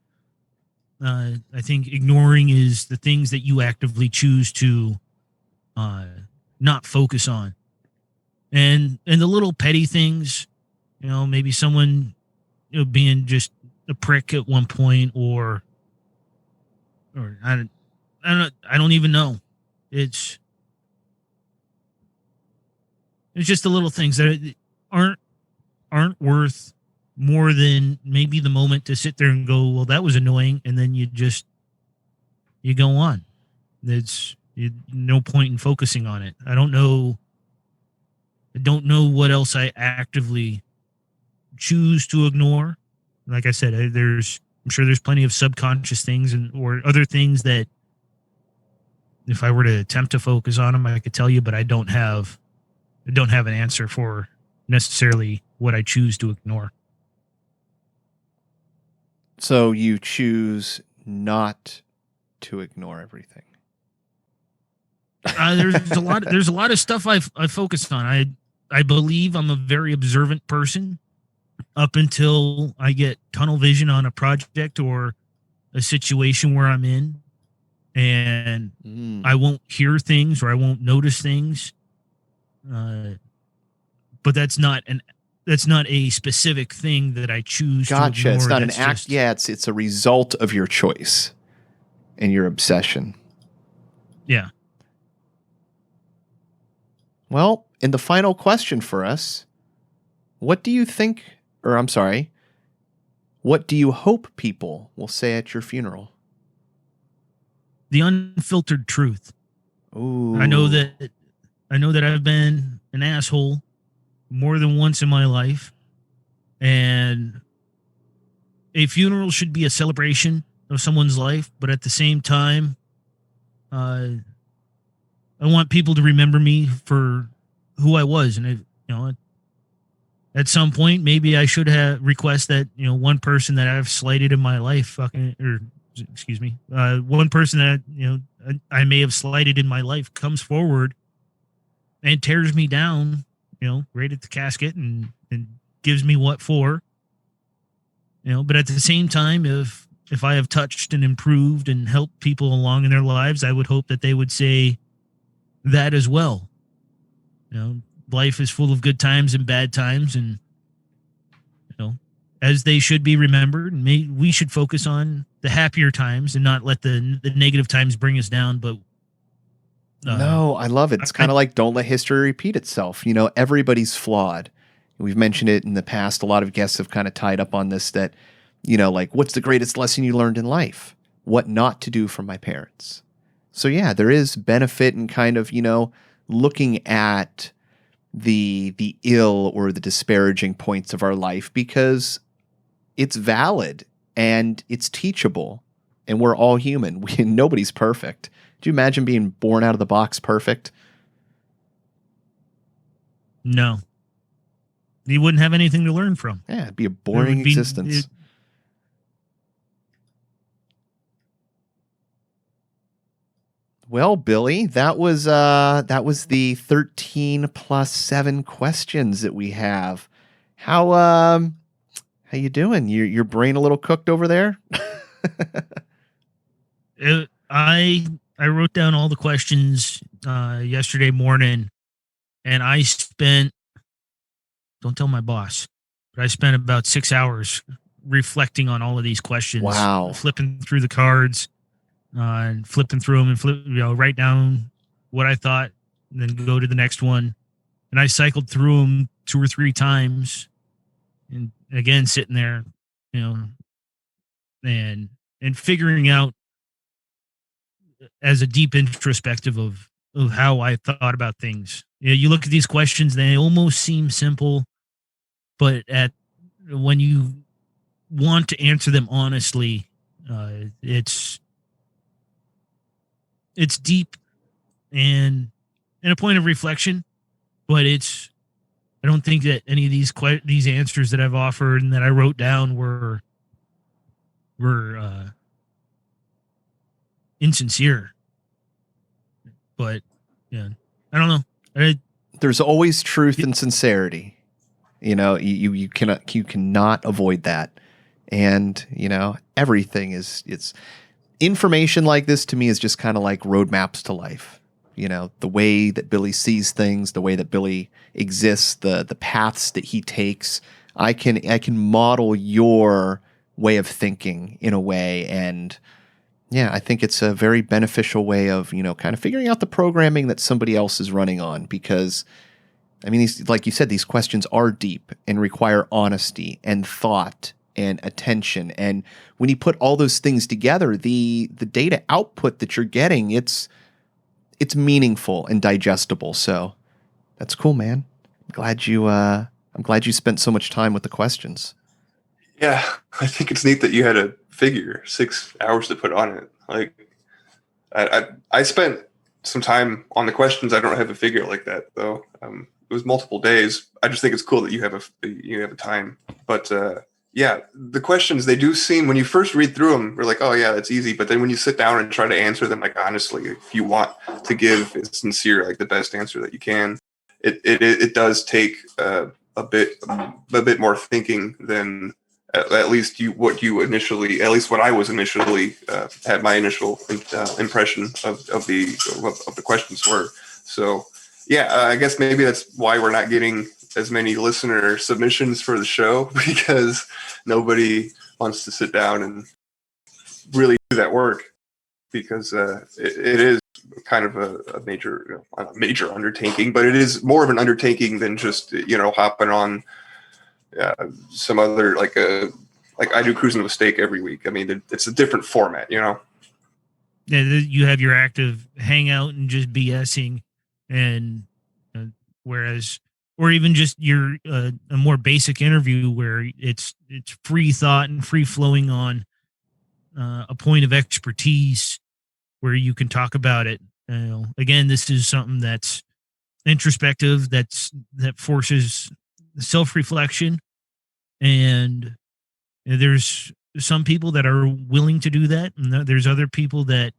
I think ignoring is the things that you actively choose to not focus on. And the little petty things, maybe someone being just a prick at one point, or I don't even know. It's just the little things that aren't worth more than maybe the moment to sit there and go, well, that was annoying, and then you go on. There's no point in focusing on it. I don't know what else I actively choose to ignore. Like I said, I'm sure there's plenty of subconscious things or other things that if I were to attempt to focus on them, I could tell you, but I don't have an answer for necessarily what I choose to ignore. So you choose not to ignore everything. There's a lot of stuff I focus on. I believe I'm a very observant person up until I get tunnel vision on a project or a situation where I'm in, and I won't hear things or I won't notice things. But that's not a specific thing that I choose to ignore. It's not an act. It's a result of your choice and your obsession. Yeah. Well, in the final question for us, what do you hope people will say at your funeral? The unfiltered truth. Ooh. I know that I've been an asshole more than once in my life, and a funeral should be a celebration of someone's life, but at the same time, I want people to remember me for who I was. And at some point, maybe I should have request that, one person that I've slighted in my life, one person that, I may have slighted in my life comes forward and tears me down, right at the casket and gives me what for, but at the same time, if I have touched and improved and helped people along in their lives, I would hope that they would say that as well. Life is full of good times and bad times, and, as they should be remembered, and we should focus on the happier times and not let the negative times bring us down. But no, I love it. It's kind of like don't let history repeat itself. Everybody's flawed. We've mentioned it in the past. A lot of guests have kind of tied up on this that, like, what's the greatest lesson you learned in life? What not to do from my parents. So yeah, there is benefit in kind of, looking at the ill or the disparaging points of our life because it's valid and it's teachable and we're all human. Nobody's perfect. Do you imagine being born out of the box perfect? No. You wouldn't have anything to learn from. Yeah, it'd be a boring existence. Well, Billy, that was the 13 plus 7 questions that we have. How you doing? Your brain a little cooked over there? I wrote down all the questions yesterday morning, and I spent, don't tell my boss, but I spent about 6 hours reflecting on all of these questions. Wow. Flipping through the cards. And flipping through them and write down what I thought and then go to the next one. And I cycled through them 2 or 3 times and again, sitting there, and figuring out as a deep introspective of how I thought about things. You know, you look at these questions, they almost seem simple, but when you want to answer them honestly, it's deep and a point of reflection. But I don't think that any of these answers that I've offered and that I wrote down were insincere. But yeah, I don't know. There's always truth and sincerity. You know, you cannot avoid that. And, you know, everything it's information like this to me is just kind of like roadmaps to life. You know, the way that Billy sees things, the way that Billy exists, the paths that he takes. I can model your way of thinking in a way. And yeah, I think it's a very beneficial way of, you know, kind of figuring out the programming that somebody else is running on. Because, I mean, like you said, these questions are deep and require honesty and thought and attention. And when you put all those things together, the data output that you're getting, it's meaningful and digestible. So that's cool, man. I'm glad you spent so much time with the questions. Yeah, I think it's neat that you had a figure 6 hours to put on it. Like, I spent some time on the questions. I don't have a figure like that though. It was multiple days. I just think it's cool that you have a time. But yeah, the questions, they do seem, when you first read through them, we're like, oh yeah, that's easy. But then when you sit down and try to answer them, like honestly, if you want to give a sincere, like the best answer that you can, it does take a bit more thinking than at least what I was initially had my initial impression of the questions were. So yeah, I guess maybe that's why we're not getting as many listener submissions for the show, because nobody wants to sit down and really do that work, because it is kind of a major, not a major undertaking, but it is more of an undertaking than just, you know, hopping on some other, like I do Cruising with Steak every week. I mean, it's a different format, you know? Yeah, you have your active hangout and just BSing, and whereas, or even just your a more basic interview where it's free thought and free flowing on a point of expertise where you can talk about it. You know, again, this is something that's introspective, that forces self-reflection, and there's some people that are willing to do that, and there's other people that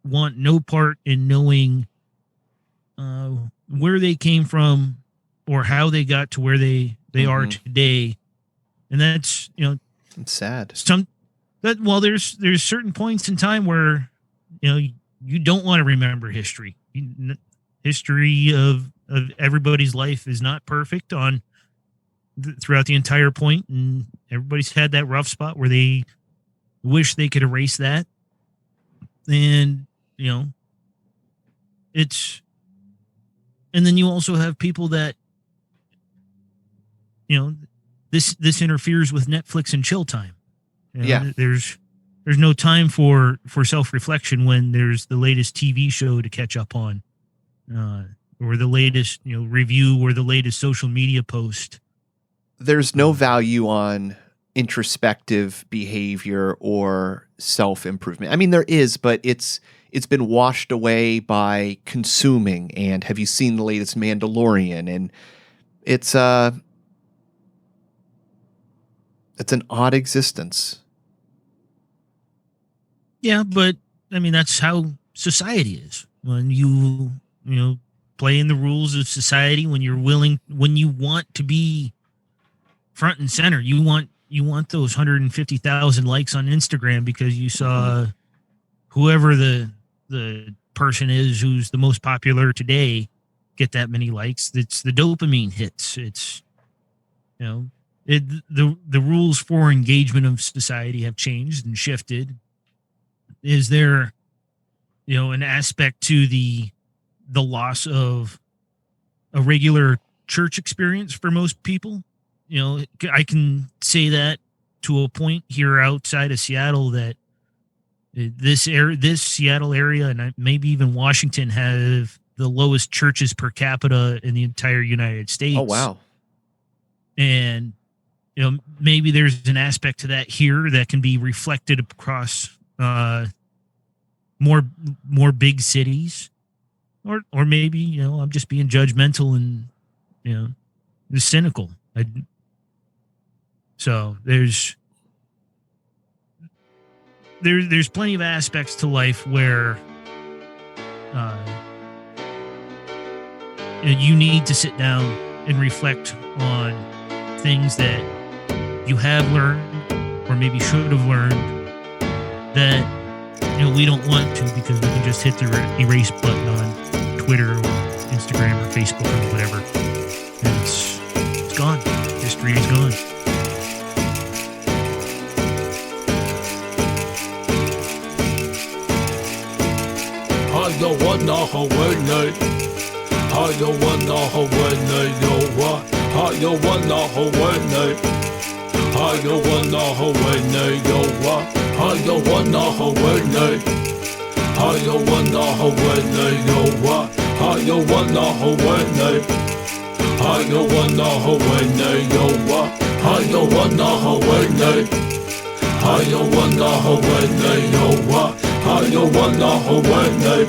want no part in knowing where they came from or how they got to where they are today. And that's, you know, it's sad. There's certain points in time where, you know, you don't want to remember history. History of everybody's life is not perfect throughout the entire point, and everybody's had that rough spot where they wish they could erase that. And, you know, and then you also have people that, you know, this interferes with Netflix and chill time. You know, yeah. There's no time for self-reflection when there's the latest TV show to catch up on, or the latest, you know, review, or the latest social media post. There's no value on introspective behavior or self-improvement. I mean, there is, but it's been washed away by consuming. And have you seen the latest Mandalorian? And it's an odd existence. Yeah, but I mean, that's how society is. When you play in the rules of society, when you want to be front and center, you want those 150,000 likes on Instagram because you saw whoever the person is who's the most popular today get that many likes. It's the dopamine hits. It's, you know, the rules for engagement of society have changed and shifted. Is there, you know, an aspect to the loss of a regular church experience for most people? You know, I can say that to a point here outside of Seattle that this Seattle area and maybe even Washington have the lowest churches per capita in the entire United States. Oh, wow. And, maybe there's an aspect to that here that can be reflected across more big cities, or maybe, I'm just being judgmental and, cynical. So there's plenty of aspects to life where you need to sit down and reflect on things that you have learned or maybe should have learned that we don't want to, because we can just hit the erase button on Twitter or Instagram or Facebook or whatever, and it's gone. History is gone. I don't wanna hold night. I don't wanna hold night. Yo, what? I don't wanna hold night. I don't wanna hold night. Yo, what? I don't wanna hold night. I don't wanna hold night. Yo, what? I don't wanna hold night. I don't wanna hold night. Yo, what? I don't wanna hold night. I don't wanna hold night. Yo, what? I don't wanna hold night.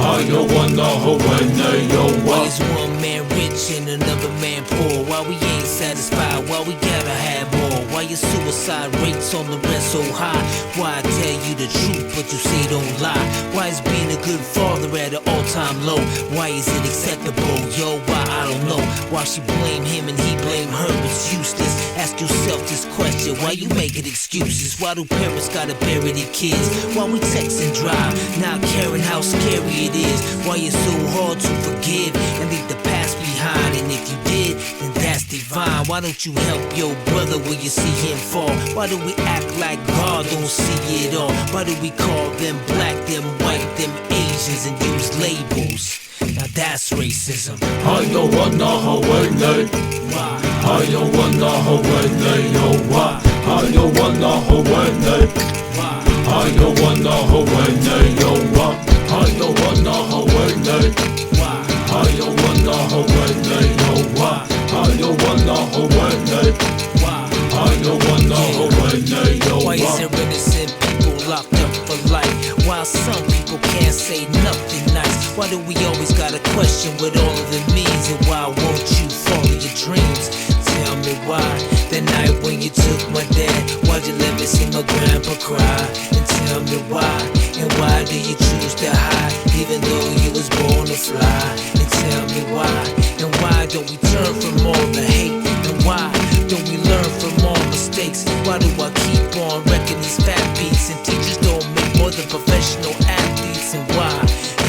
I don't wanna hold night. Yo, what? Why is one man rich and another man poor? Why we ain't satisfied? Why we gotta have more? Why your suicide rates on the rest so high? Why I tell you the truth but you say don't lie? Why is being a good father at an all-time low? Why is it acceptable? Yo, why? I don't know. Why she blame him and he blame her? It's useless. Ask yourself this question. Why you making excuses? Why do parents gotta bury their kids? Why we text and drive, not caring how scary it is? Why it's so hard to forgive and leave the past behind? And if you did, then that's divine. Why don't you help your brother when you see him fall? Why do we act like God don't see it all? Why do we call them black, them white, them Asians and use labels? Now that's racism. I don't wanna hold night. Why? I don't wanna hold night. Yo, why? I don't wanna hold night. Why? I don't wanna hold night. Yo, why? I don't wanna hold night. Why? I don't wanna hold night. Yo, why? I don't wanna hold night. Why? I don't wanna hold night. Yo, Why is why? there innocent people locked up for life, while some people can't say nothing nice? Why do we always gotta question what all of it means? And why won't you follow your dreams? Tell me why. The night when you took my dad, why'd you let me see my grandpa cry? And tell me why. And why do you choose to hide, even though you was born to fly? And tell me why. And why don't we turn from all the hate? And why don't we learn from all mistakes? Why do I keep on wrecking these fat beats? And teachers don't make more than professional athletes? And why?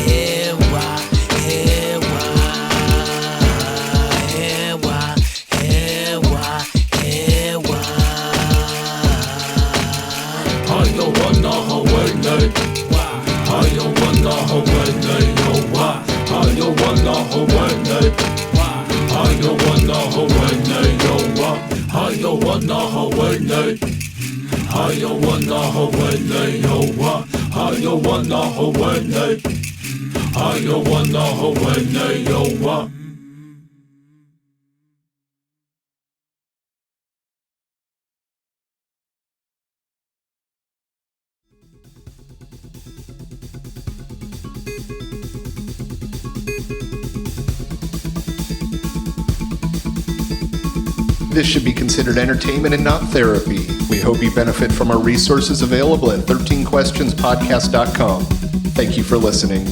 And why? And why? And why? And why? And why? I don't wanna hold night. Why? I don't wanna hold night. Yo, why? I don't wanna hold night. Why? I don't wanna hold night. Yo, why? I don't wanna hold night. I don't wanna hold night. Yo, why? I don't wanna hold night. I don't wanna hold night. Yo, why? This should be considered entertainment and not therapy. We hope you benefit from our resources available at 13questionspodcast.com. Thank you for listening.